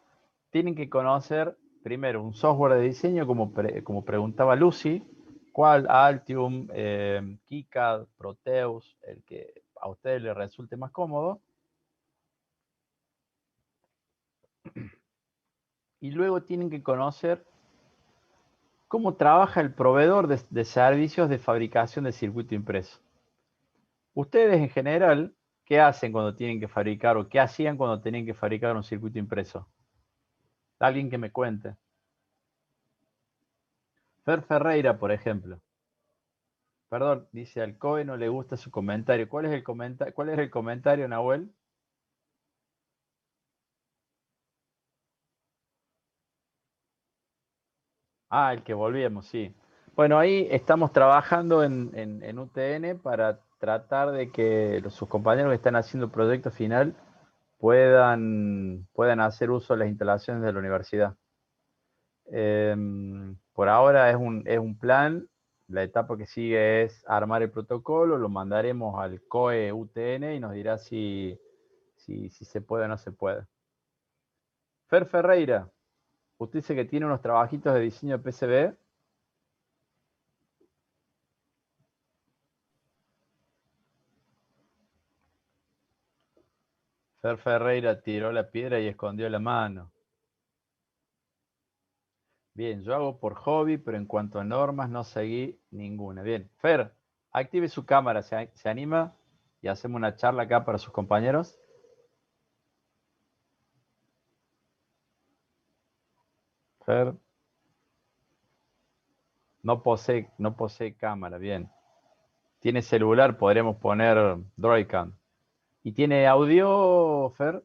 S1: tienen que conocer primero un software de diseño, como preguntaba Lucy, cuál, Altium, KiCad, Proteus, el que a ustedes les resulte más cómodo. Y luego tienen que conocer cómo trabaja el proveedor de servicios de fabricación de circuito impreso. Ustedes en general, ¿qué hacen cuando tienen que fabricar o qué hacían cuando tenían que fabricar un circuito impreso? Alguien que me cuente. Fer Ferreira, por ejemplo. Perdón, dice al COE no le gusta su comentario. ¿Cuál es el comentario? ¿Cuál es el comentario, Nahuel? Ah, el que volvíamos, sí. Bueno, ahí estamos trabajando en UTN para tratar de que sus compañeros que están haciendo el proyecto final puedan hacer uso de las instalaciones de la universidad. Por ahora es un plan. La etapa que sigue es armar el protocolo, lo mandaremos al COE UTN y nos dirá si se puede o no se puede. Fer Ferreira, usted dice que tiene unos trabajitos de diseño de PCB. Fer Ferreira tiró la piedra y escondió la mano. Bien, yo hago por hobby, pero en cuanto a normas no seguí ninguna. Bien, Fer, active su cámara, ¿se anima? Y hacemos una charla acá para sus compañeros. Fer. No posee cámara, bien. Tiene celular, podremos poner Droidcam. ¿Y tiene audio, Fer?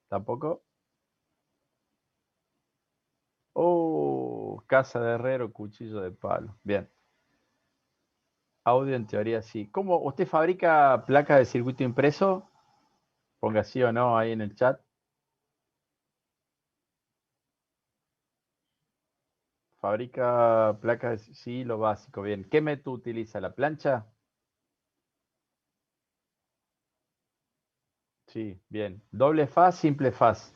S1: ¿Tampoco? Oh, casa de herrero, cuchillo de palo. Bien. Audio en teoría sí. ¿Cómo? ¿Usted fabrica placas de circuito impreso? Ponga sí o no ahí en el chat. Fabrica placas, sí, lo básico, bien. ¿Qué método utiliza? ¿La plancha? Sí, bien. ¿Doble faz, simple faz?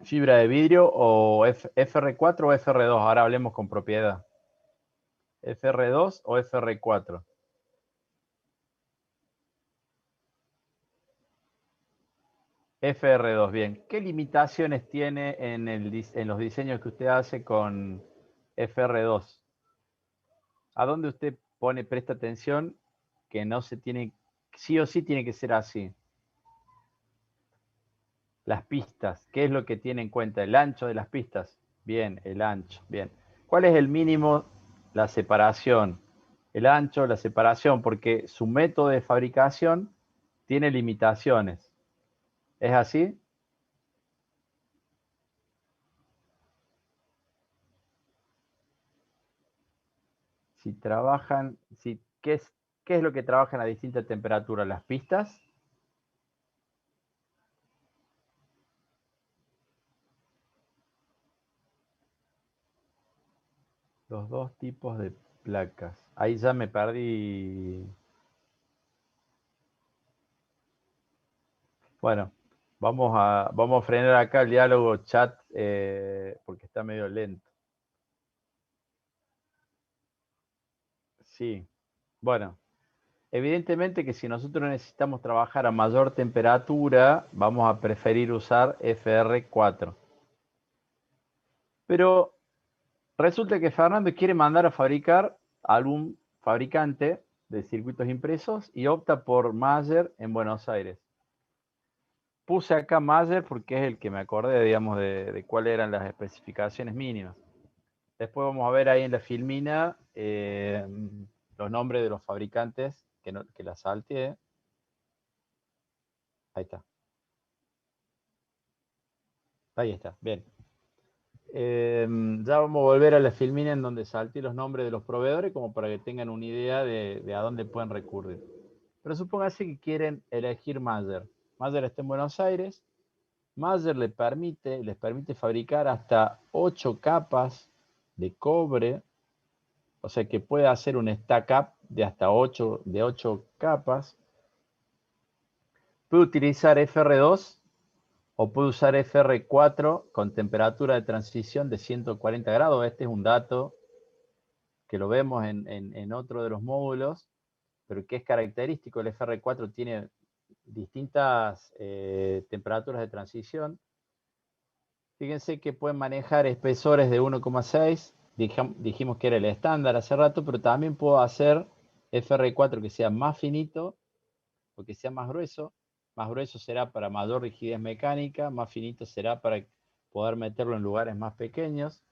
S1: Fibra de vidrio o FR4 o FR2. Ahora hablemos con propiedad. FR2 o FR4. FR2, bien. ¿Qué limitaciones tiene en los diseños que usted hace con FR2? ¿A dónde usted presta atención que no se tiene, sí o sí tiene que ser así? Las pistas, ¿qué es lo que tiene en cuenta? El ancho de las pistas. Bien, el ancho, bien. ¿Cuál es el mínimo? La separación. El ancho, la separación, porque su método de fabricación tiene limitaciones. ¿Es así? Si trabajan, ¿qué es lo que trabajan a distinta temperatura? ¿Las pistas? Los dos tipos de placas. Ahí ya me perdí. Bueno, vamos a frenar acá el diálogo chat porque está medio lento. Sí. Bueno, evidentemente que si nosotros necesitamos trabajar a mayor temperatura, vamos a preferir usar FR4. Pero resulta que Fernando quiere mandar a fabricar a algún fabricante de circuitos impresos y opta por Mayer en Buenos Aires. Puse acá Mayer porque es el que me acordé, digamos, de cuáles eran las especificaciones mínimas. Después vamos a ver ahí en la filmina los nombres de los fabricantes que la salteé. Ahí está. Ahí está, bien. Ya vamos a volver a la filmina en donde salté los nombres de los proveedores como para que tengan una idea de a dónde pueden recurrir. Pero supóngase que quieren elegir Mayer. Mayer está en Buenos Aires. Mayer les permite fabricar hasta 8 capas de cobre, o sea que puede hacer un stack up de hasta 8 capas. Puede utilizar FR2 o puede usar FR4 con temperatura de transición de 140 grados. Este es un dato que lo vemos en otro de los módulos, pero que es característico. El FR4 tiene distintas temperaturas de transición. Fíjense que pueden manejar espesores de 1,6. Dijimos que era el estándar hace rato, pero también puedo hacer FR4 que sea más finito o que sea más grueso. Más grueso será para mayor rigidez mecánica, más finito será para poder meterlo en lugares más pequeños.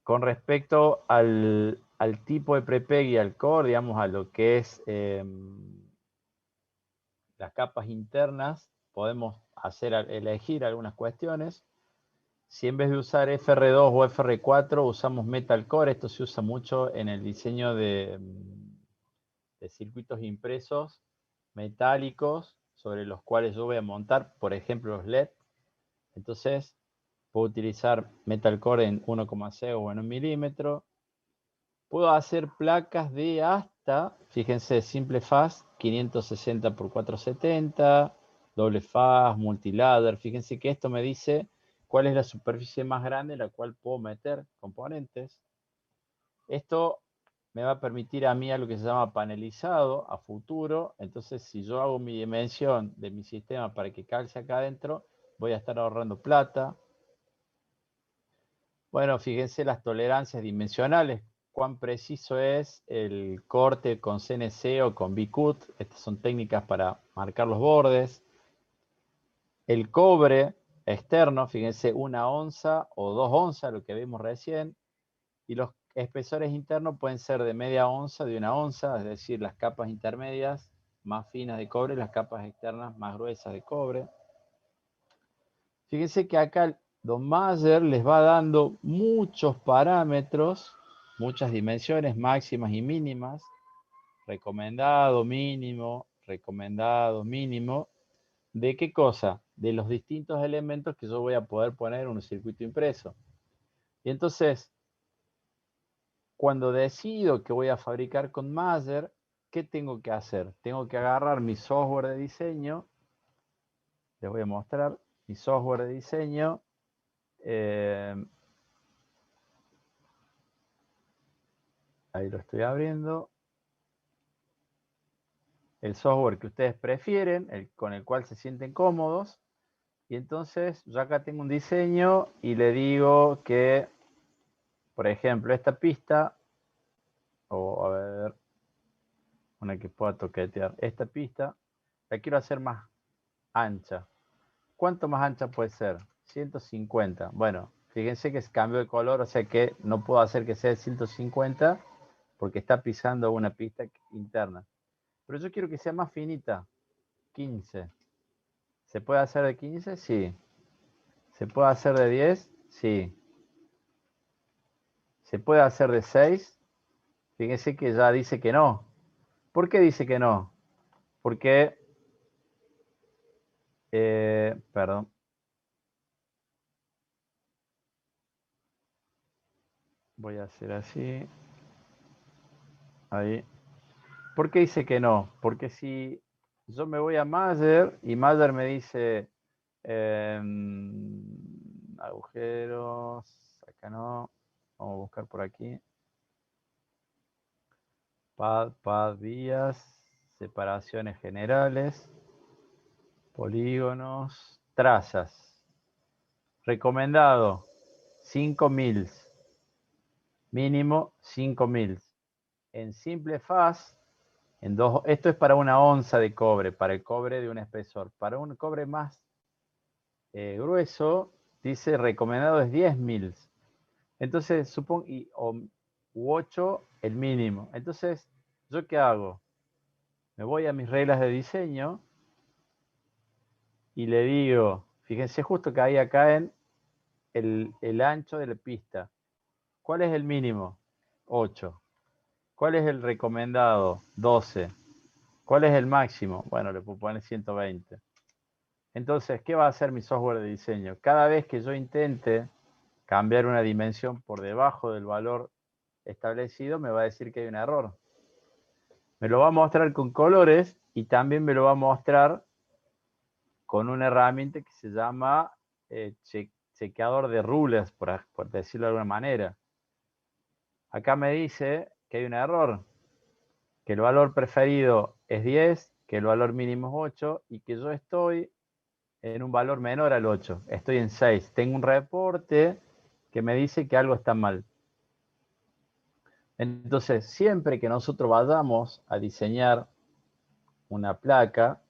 S1: Con respecto al tipo de prepeg y al core, digamos, a lo que es las capas internas, podemos elegir algunas cuestiones. Si en vez de usar FR2 o FR4 usamos Metal Core, esto se usa mucho en el diseño de circuitos impresos metálicos sobre los cuales yo voy a montar, por ejemplo, los LED. Entonces, puedo utilizar Metal Core en 1,6 o en 1 milímetro. Puedo hacer placas de hasta, fíjense, simple faz, 560 x 470, doble faz, multiladder. Fíjense que esto me dice cuál es la superficie más grande en la cual puedo meter componentes. Esto me va a permitir a mí algo que se llama panelizado a futuro. Entonces, si yo hago mi dimensión de mi sistema para que calce acá adentro, voy a estar ahorrando plata. Bueno, fíjense las tolerancias dimensionales, cuán preciso es el corte con CNC o con V-Cut. Estas son técnicas para marcar los bordes. El cobre externo, fíjense, 1 onza o 2 onzas, lo que vimos recién. Y los espesores internos pueden ser de media onza, de 1 onza, es decir, las capas intermedias más finas de cobre, las capas externas más gruesas de cobre. Fíjense que acá Don Mayer les va dando muchos parámetros, muchas dimensiones máximas y mínimas, recomendado, mínimo, ¿de qué cosa? De los distintos elementos que yo voy a poder poner en un circuito impreso. Y entonces, cuando decido que voy a fabricar con Mayer, ¿qué tengo que hacer? Tengo que agarrar mi software de diseño, les voy a mostrar, mi software de diseño. Ahí lo estoy abriendo. El software que ustedes prefieren, con el cual se sienten cómodos. Y entonces yo acá tengo un diseño y le digo que, por ejemplo, esta pista, o a ver, una que pueda toquetear, esta pista, la quiero hacer más ancha. ¿Cuánto más ancha puede ser? 150. Bueno, fíjense que se cambió de color, o sea que no puedo hacer que sea de 150 porque está pisando una pista interna. Pero yo quiero que sea más finita, 15. ¿Se puede hacer de 15? Sí. ¿Se puede hacer de 10? Sí. ¿Se puede hacer de 6? Fíjense que ya dice que no. ¿Por qué dice que no? Porque, perdón. Voy a hacer así. Ahí. ¿Por qué dice que no? Porque si yo me voy a Mayer y Mayer me dice agujeros, acá no, vamos a buscar por aquí. Pad, vías, separaciones generales, polígonos, trazas. Recomendado, 5 mils. Mínimo 5 mils. En simple faz, esto es para una onza de cobre, para el cobre de un espesor. Para un cobre más grueso, dice recomendado es 10 mils. Entonces, supongo, u 8 el mínimo. Entonces, ¿yo qué hago? Me voy a mis reglas de diseño y le digo, fíjense justo que ahí acá en el ancho de la pista. ¿Cuál es el mínimo? 8. ¿Cuál es el recomendado? 12. ¿Cuál es el máximo? Bueno, le puedo poner 120. Entonces, ¿qué va a hacer mi software de diseño? Cada vez que yo intente cambiar una dimensión por debajo del valor establecido, me va a decir que hay un error. Me lo va a mostrar con colores y también me lo va a mostrar con una herramienta que se llama chequeador de rulers, por decirlo de alguna manera. Acá me dice que hay un error, que el valor preferido es 10, que el valor mínimo es 8 y que yo estoy en un valor menor al 8. Estoy en 6. Tengo un reporte que me dice que algo está mal. Entonces, siempre que nosotros vayamos a diseñar una placa,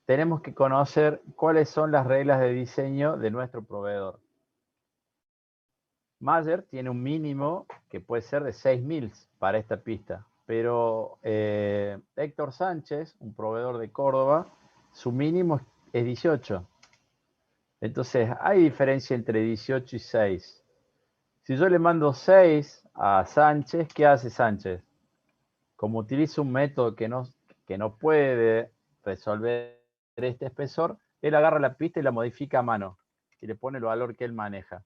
S1: tenemos que conocer cuáles son las reglas de diseño de nuestro proveedor. Mayer tiene un mínimo que puede ser de 6 mils para esta pista, pero Héctor Sánchez, un proveedor de Córdoba, su mínimo es 18. Entonces, hay diferencia entre 18 y 6. Si yo le mando 6 a Sánchez, ¿qué hace Sánchez? Como utiliza un método que no puede resolver este espesor, él agarra la pista y la modifica a mano y le pone el valor que él maneja.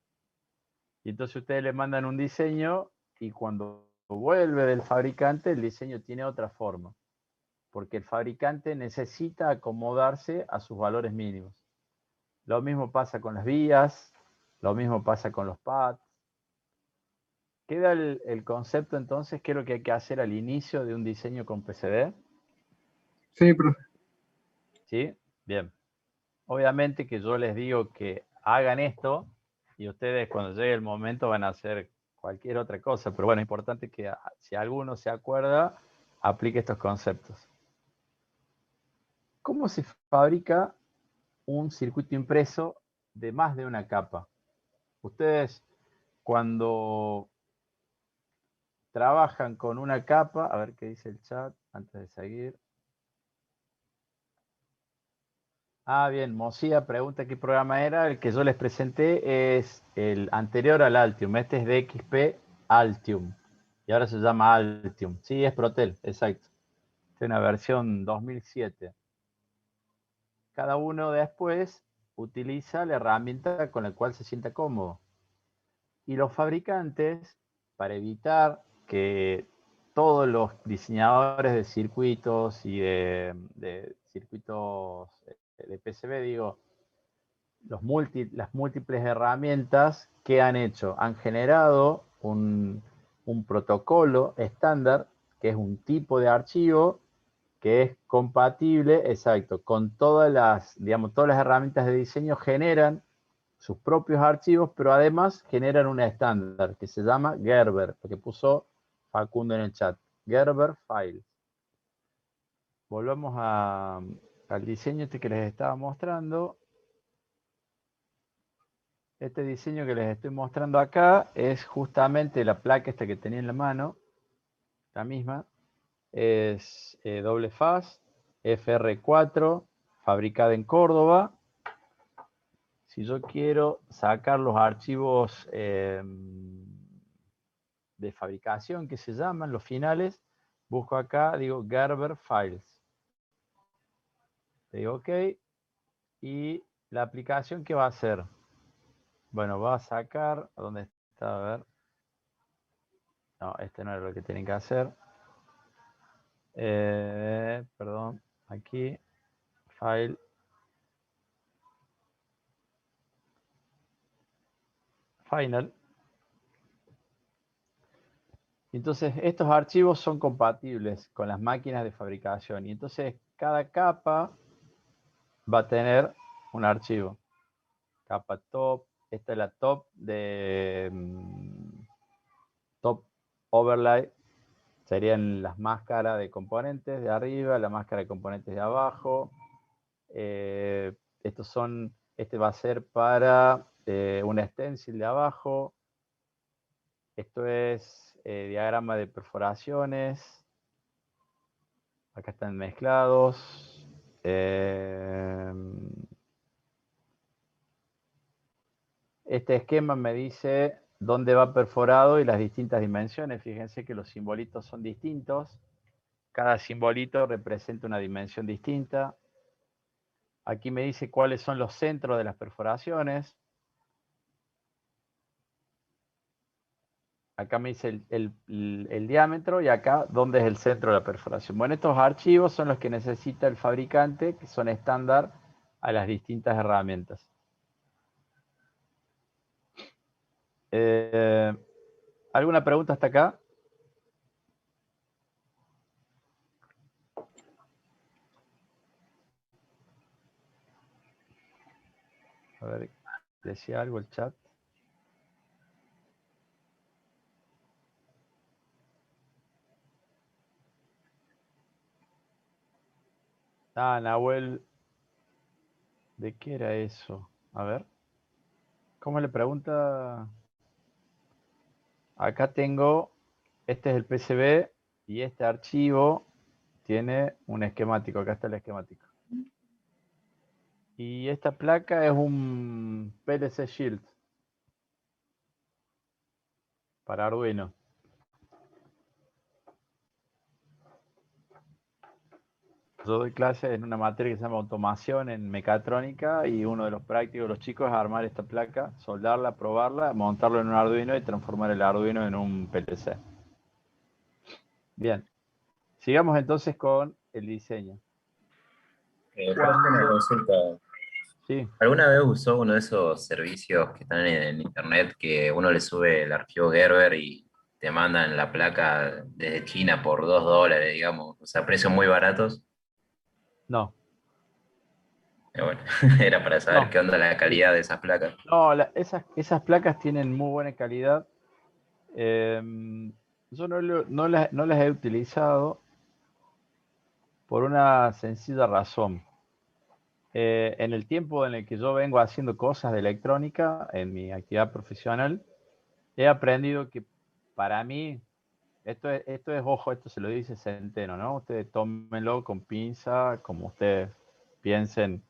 S1: Y entonces ustedes le mandan un diseño y cuando vuelve del fabricante, el diseño tiene otra forma, porque el fabricante necesita acomodarse a sus valores mínimos. Lo mismo pasa con las vías, lo mismo pasa con los pads. ¿Queda el concepto entonces? ¿Qué es lo que hay que hacer al inicio de un diseño con PCB?
S4: Sí, profe.
S1: ¿Sí? Bien. Obviamente que yo les digo que hagan esto y ustedes cuando llegue el momento van a hacer cualquier otra cosa, pero bueno, es importante que si alguno se acuerda, aplique estos conceptos. ¿Cómo se fabrica un circuito impreso de más de una capa? Ustedes cuando trabajan con una capa, a ver qué dice el chat antes de seguir. Ah, bien, Mosía pregunta qué programa era. El que yo les presenté es el anterior al Altium. Este es DXP Altium. Y ahora se llama Altium. Sí, es Protel, exacto. Esta es una versión 2007. Cada uno después utiliza la herramienta con la cual se sienta cómodo. Y los fabricantes, para evitar que todos los diseñadores de circuitos y de circuitos de PCB, digo, las múltiples herramientas que han hecho. Han generado un protocolo estándar, que es un tipo de archivo que es compatible, exacto, con todas las, digamos, todas las herramientas de diseño generan sus propios archivos, pero además generan un estándar que se llama Gerber, lo que puso Facundo en el chat, Gerber Files. Volvamos al diseño este que les estaba mostrando. Este diseño que les estoy mostrando acá es justamente la placa esta que tenía en la mano, la misma. Es doble faz, FR4, fabricada en Córdoba. Si yo quiero sacar los archivos de fabricación que se llaman, los finales, busco acá, digo Gerber Files. Le digo OK. Y la aplicación, ¿qué va a hacer? Bueno, va a sacar, ¿a dónde está? A ver. No, este no era lo que tienen que hacer. Perdón, aquí, File. Final. Entonces, estos archivos son compatibles con las máquinas de fabricación. Y entonces, cada capa va a tener un archivo. Capa top. Esta es la top de top overlay. Serían las máscaras de componentes de arriba, la máscara de componentes de abajo. Este va a ser para un stencil de abajo. Esto es diagrama de perforaciones. Acá están mezclados. Este esquema me dice dónde va perforado y las distintas dimensiones. Fíjense que los simbolitos son distintos. Cada simbolito representa una dimensión distinta. Aquí me dice cuáles son los centros de las perforaciones. Acá me dice el diámetro y acá dónde es el centro de la perforación. Bueno, estos archivos son los que necesita el fabricante, que son estándar a las distintas herramientas. ¿Alguna pregunta hasta acá? A ver, decía algo el chat. Ah, Nahuel, ¿de qué era eso? A ver. ¿Cómo le pregunta? Acá tengo, este es el PCB y este archivo tiene un esquemático. Acá está el esquemático. Y esta placa es un PLC Shield para Arduino. Yo doy clases en una materia que se llama automación en mecatrónica y uno de los prácticos de los chicos es armar esta placa, soldarla, probarla, montarlo en un Arduino y transformar el Arduino en un PLC. Bien, sigamos entonces con el diseño.
S2: Profe, una consulta.
S1: Sí,
S2: ¿Alguna vez usó uno de esos servicios que están en internet que uno le sube el archivo Gerber y te mandan la placa desde China por $2, digamos? O sea, precios muy baratos.
S1: no,
S2: Bueno, era para saber
S1: no.
S2: qué onda la calidad de esas placas.
S1: No, esas placas tienen muy buena calidad. Yo no las he utilizado por una sencilla razón. En el tiempo en el que yo vengo haciendo cosas de electrónica, en mi actividad profesional, he aprendido que para mí, ojo, esto se lo dice Centeno, ¿no? Ustedes tómenlo con pinza, como ustedes piensen,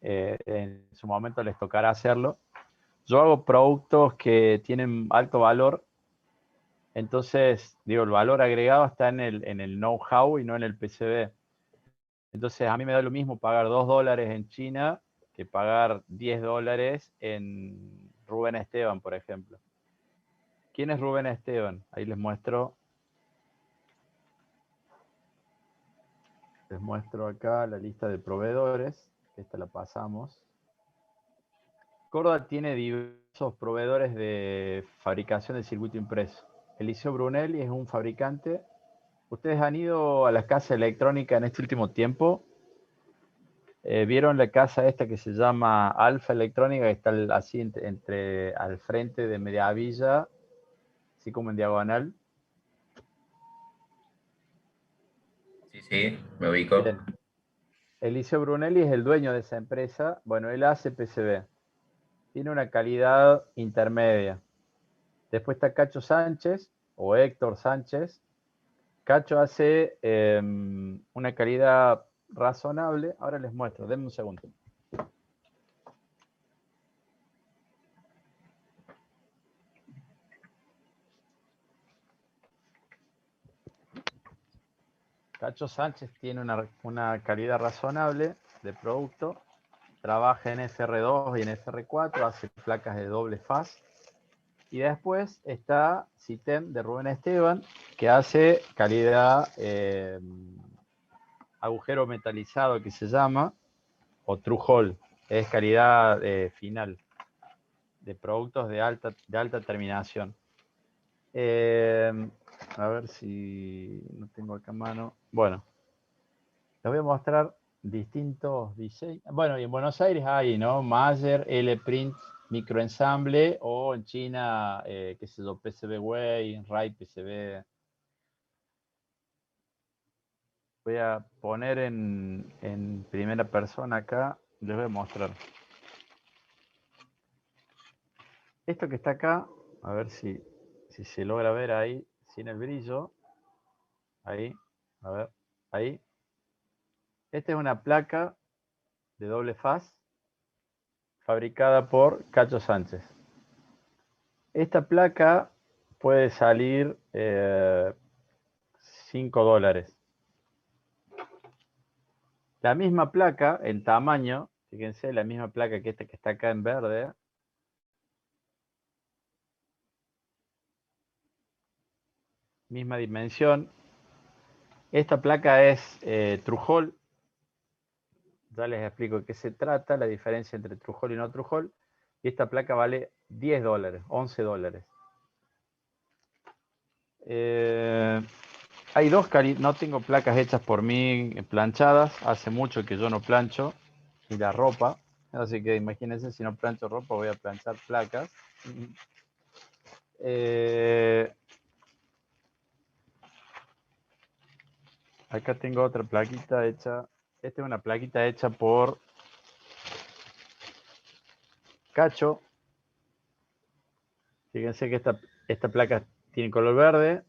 S1: en su momento les tocará hacerlo. Yo hago productos que tienen alto valor. Entonces, digo, el valor agregado está en el know-how y no en el PCB. Entonces, a mí me da lo mismo pagar $2 en China que pagar $10 en Rubén Esteban, por ejemplo. ¿Quién es Rubén Esteban? Ahí les muestro acá la lista de proveedores. Esta la pasamos. Córdoba tiene diversos proveedores de fabricación de circuito impreso. Eliseo Brunelli es un fabricante. ¿Ustedes han ido a la casa electrónica en este último tiempo? ¿Vieron la casa esta que se llama Alfa Electrónica, que está así al frente de Mediavilla, así como en diagonal?
S2: Sí, sí, me ubico.
S1: Bien. Eliseo Brunelli es el dueño de esa empresa. Bueno, él hace PCB. Tiene una calidad intermedia. Después está Cacho Sánchez o Héctor Sánchez. Cacho hace una calidad razonable. Ahora les muestro, denme un segundo. Cacho Sánchez tiene una calidad razonable de producto. Trabaja en FR2 y en FR4, hace placas de doble faz. Y después está Citem de Rubén Esteban, que hace calidad agujero metalizado, que se llama, o True Hole, es calidad final de productos de alta terminación. A ver si no tengo acá a mano. Bueno, les voy a mostrar distintos diseños. Bueno, y en Buenos Aires hay, ¿no? Mayer, L-Print, Microensamble, o en China, qué sé yo, PCBWay, RAI PCB. Voy a poner en primera persona acá, les voy a mostrar. Esto que está acá, a ver si se logra ver ahí, sin el brillo. Ahí, a ver, ahí. Esta es una placa de doble faz fabricada por Cacho Sánchez. Esta placa puede salir $5. La misma placa en tamaño, fíjense, la misma placa que esta que está acá en verde, misma dimensión. Esta placa es True Hole. Ya les explico de qué se trata, la diferencia entre True Hole y no True Hole. Y esta placa vale $10, $11. Hay dos no tengo placas hechas por mí planchadas. Hace mucho que yo no plancho y la ropa. Así que imagínense, si no plancho ropa, voy a planchar placas. Acá tengo otra plaquita hecha. Esta es una plaquita hecha por Cacho. Fíjense que esta placa tiene color verde.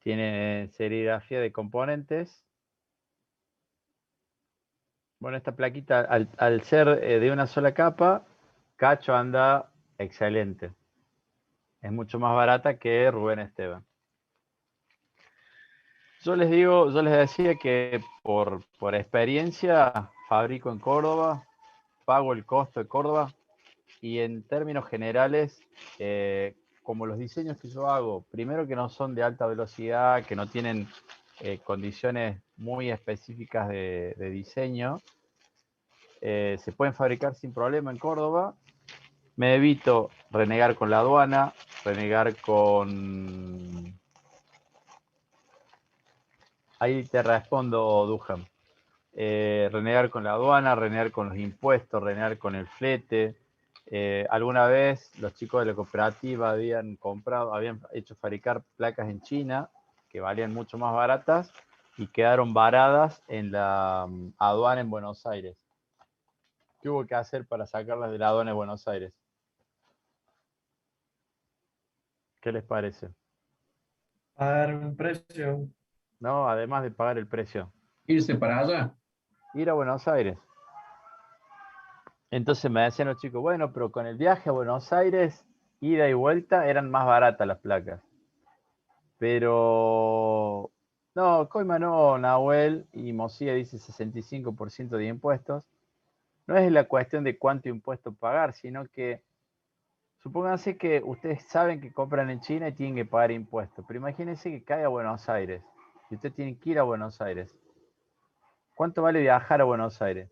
S1: Tiene serigrafía de componentes. Bueno, esta plaquita, al ser de una sola capa, Cacho anda excelente. Es mucho más barata que Rubén Esteban. Yo les decía que por experiencia fabrico en Córdoba, pago el costo de Córdoba y en términos generales, como los diseños que yo hago, primero que no son de alta velocidad, que no tienen condiciones muy específicas de diseño, se pueden fabricar sin problema en Córdoba. Me evito renegar con la aduana, renegar con... Ahí te respondo, Duhan. Renegar con la aduana, renegar con los impuestos, renegar con el flete. Alguna vez los chicos de la cooperativa habían hecho fabricar placas en China que valían mucho más baratas y quedaron varadas en la aduana en Buenos Aires. ¿Qué hubo que hacer para sacarlas de la aduana de Buenos Aires? ¿Qué les parece?
S8: Pagar un precio,
S1: No, además de pagar el precio.
S8: irse para allá.
S1: Ir a Buenos Aires. Entonces me decían los chicos, bueno, pero con el viaje a Buenos Aires, ida y vuelta, eran más baratas las placas. Pero no, Coima no, Nahuel y Mosía dice 65% de impuestos. No es la cuestión de cuánto impuesto pagar, sino que supónganse que ustedes saben que compran en China y tienen que pagar impuestos. Pero imagínense que cae a Buenos Aires y ustedes tienen que ir a Buenos Aires. ¿Cuánto vale viajar a Buenos Aires?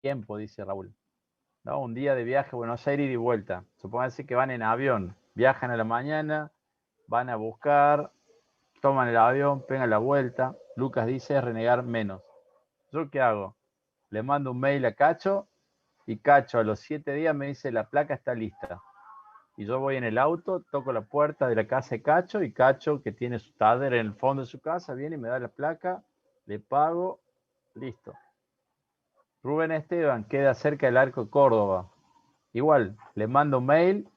S1: tiempo, dice Raúl. ¿No? Un día de viaje a Buenos Aires y de vuelta. Supónganse que van en avión, viajan a la mañana, van a buscar, toman el avión, pegan la vuelta. Lucas dice es renegar menos. ¿Yo qué hago? Le mando un mail a Cacho y Cacho a los 7 días me dice la placa está lista. Y yo voy en el auto, toco la puerta de la casa de Cacho y Cacho, que tiene su taller en el fondo de su casa, viene y me da la placa, le pago, listo. Rubén Esteban queda cerca del Arco de Córdoba. Igual, le mando un mail,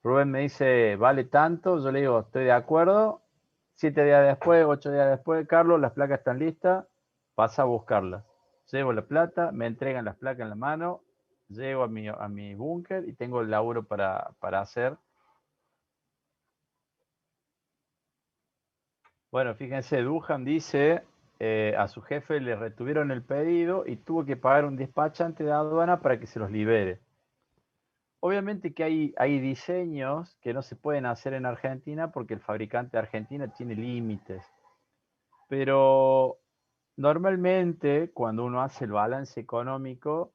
S1: Rubén me dice, vale tanto, yo le digo, estoy de acuerdo. 7 días después, 8 días después, Carlos, las placas están listas, pasa a buscarlas. Llevo la plata, me entregan las placas en la mano, llego a mi búnker y tengo el laburo para hacer. Bueno, fíjense, Duhan dice, a su jefe le retuvieron el pedido y tuvo que pagar un despachante de aduana para que se los libere. Obviamente que hay diseños que no se pueden hacer en Argentina porque el fabricante de Argentina tiene límites. Pero normalmente cuando uno hace el balance económico,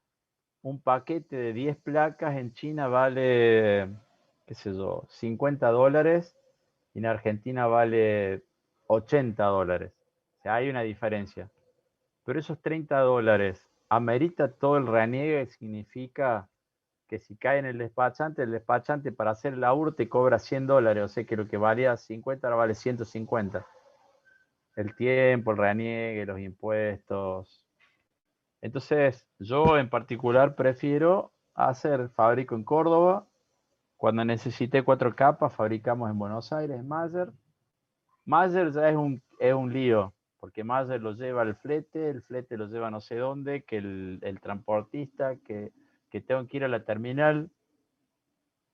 S1: un paquete de 10 placas en China vale, qué sé yo, $50 y en Argentina vale $80. O sea, hay una diferencia. Pero esos $30, ¿amerita todo el reniegue? Significa que si cae en el despachante para hacer el laburo te cobra $100, o sea que lo que valía 50 ahora vale 150. El tiempo, el reniegue, los impuestos. Entonces, yo en particular prefiero fabrico en Córdoba. Cuando necesité 4 capas, fabricamos en Buenos Aires, en Mayer. Mayer ya es un lío, porque Mayer lo lleva el flete lo lleva no sé dónde, que el transportista, que tengo que ir a la terminal,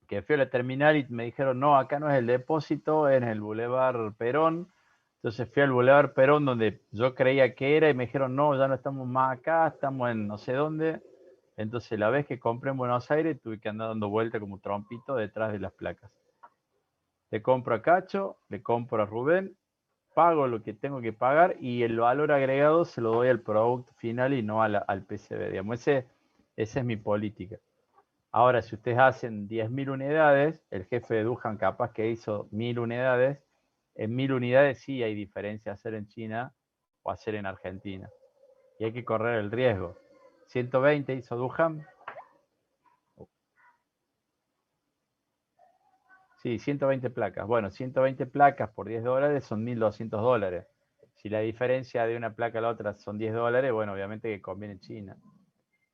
S1: que fui a la terminal y me dijeron, no, acá no es el depósito, es en el Boulevard Perón. Entonces fui al Boulevard Perón donde yo creía que era y me dijeron, no, ya no estamos más acá, estamos en no sé dónde. Entonces la vez que compré en Buenos Aires tuve que andar dando vuelta como trompito detrás de las placas. Le compro a Cacho, le compro a Rubén, pago lo que tengo que pagar y el valor agregado se lo doy al producto final y no al PCB. Digamos, esa es mi política. Ahora, si ustedes hacen 10.000 unidades, el jefe de Duhan capaz que hizo 1.000 unidades, en 1.000 unidades sí hay diferencia hacer en China o hacer en Argentina. Y hay que correr el riesgo. 120 hizo Duhan. Sí, 120 placas. Bueno, 120 placas por $10 son $1.200. Si la diferencia de una placa a la otra son $10, bueno, obviamente que conviene China.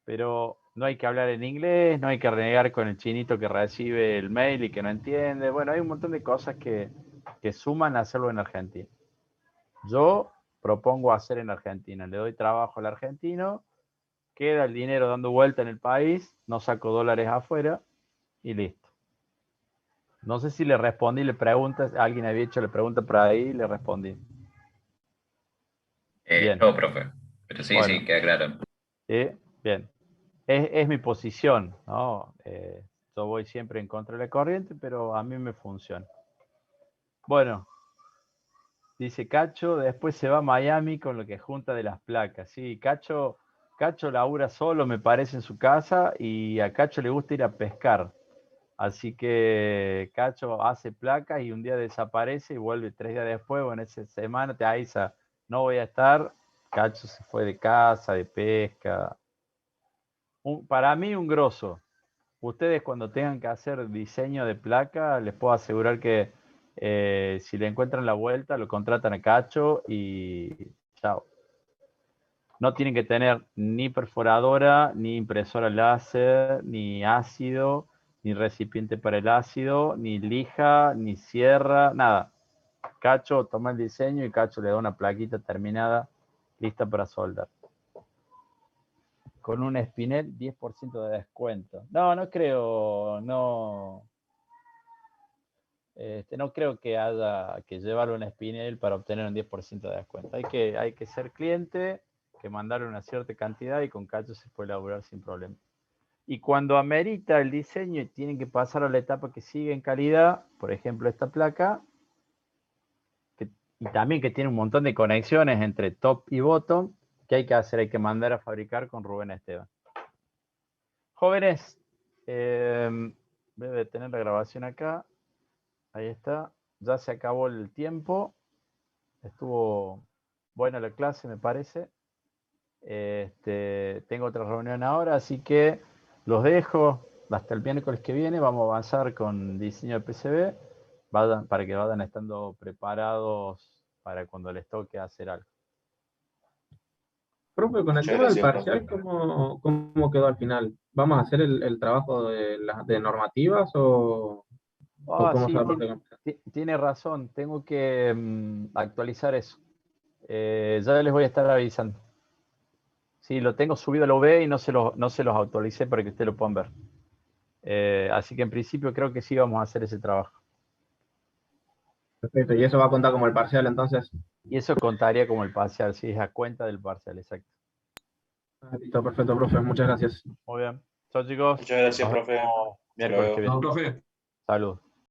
S1: Pero no hay que hablar en inglés, no hay que renegar con el chinito que recibe el mail y que no entiende. Bueno, hay un montón de cosas que suman a hacerlo en Argentina. Yo propongo hacer en Argentina, le doy trabajo al argentino, queda el dinero dando vuelta en el país, no saco dólares afuera y listo. No sé si le respondí, le preguntas, alguien había hecho la pregunta por ahí, le respondí. Bien.
S2: No, profe. Pero sí,
S1: Bueno.
S2: sí, queda claro.
S1: Sí, bien. Es mi posición, ¿no? Yo voy siempre en contra de la corriente, pero a mí me funciona. Bueno, dice Cacho, después se va a Miami con lo que junta de las placas. Sí, Cacho labura solo, me parece, en su casa y a Cacho le gusta ir a pescar. Así que Cacho hace placas y un día desaparece y vuelve 3 días después, bueno, esa semana te avisa, no voy a estar. Cacho se fue de casa, de pesca. Para mí un grosso. Ustedes cuando tengan que hacer diseño de placa, les puedo asegurar que si le encuentran la vuelta, lo contratan a Cacho y chao. No tienen que tener ni perforadora, ni impresora láser, ni ácido, ni recipiente para el ácido, ni lija, ni sierra, nada. Cacho toma el diseño y Cacho le da una plaquita terminada, lista para soldar. Con un Spinel 10% de descuento. No creo, no creo que haya que llevar un Spinel para obtener un 10% de descuento. Hay que ser cliente, que mandar una cierta cantidad y con Cacho se puede elaborar sin problema. Y cuando amerita el diseño y tienen que pasar a la etapa que sigue en calidad, por ejemplo esta placa, y también que tiene un montón de conexiones entre top y bottom, ¿qué hay que hacer? Hay que mandar a fabricar con Rubén Esteban. Jóvenes, voy a detener la grabación acá. Ahí está. Ya se acabó el tiempo. Estuvo buena la clase, me parece. Tengo otra reunión ahora, así que los dejo hasta el miércoles que viene. Vamos a avanzar con diseño de PCB para que vayan estando preparados para cuando les toque hacer algo.
S9: Profe, con el
S10: Muchas
S9: tema del
S10: gracias,
S9: parcial,
S10: profe.
S9: ¿cómo quedó al final? ¿Vamos a hacer el trabajo de normativas o cómo
S1: Sí,
S9: se va a proceder?
S1: tiene razón. Tengo que actualizar eso. Ya les voy a estar avisando. Sí, lo tengo subido al OB y no se los actualicé para que ustedes lo puedan ver. Así que en principio creo que sí vamos a hacer ese trabajo.
S9: Perfecto, y eso va a contar como el parcial entonces.
S1: Y eso contaría como el parcial, sí, es a cuenta del parcial, exacto.
S9: Listo, perfecto, profe, muchas gracias.
S1: Muy bien. Chao, chicos.
S10: Muchas gracias,
S1: Nos
S10: profe.
S1: vemos
S10: Hasta
S1: miércoles que
S10: luego.
S1: viene.
S8: No, profe.
S1: Salud.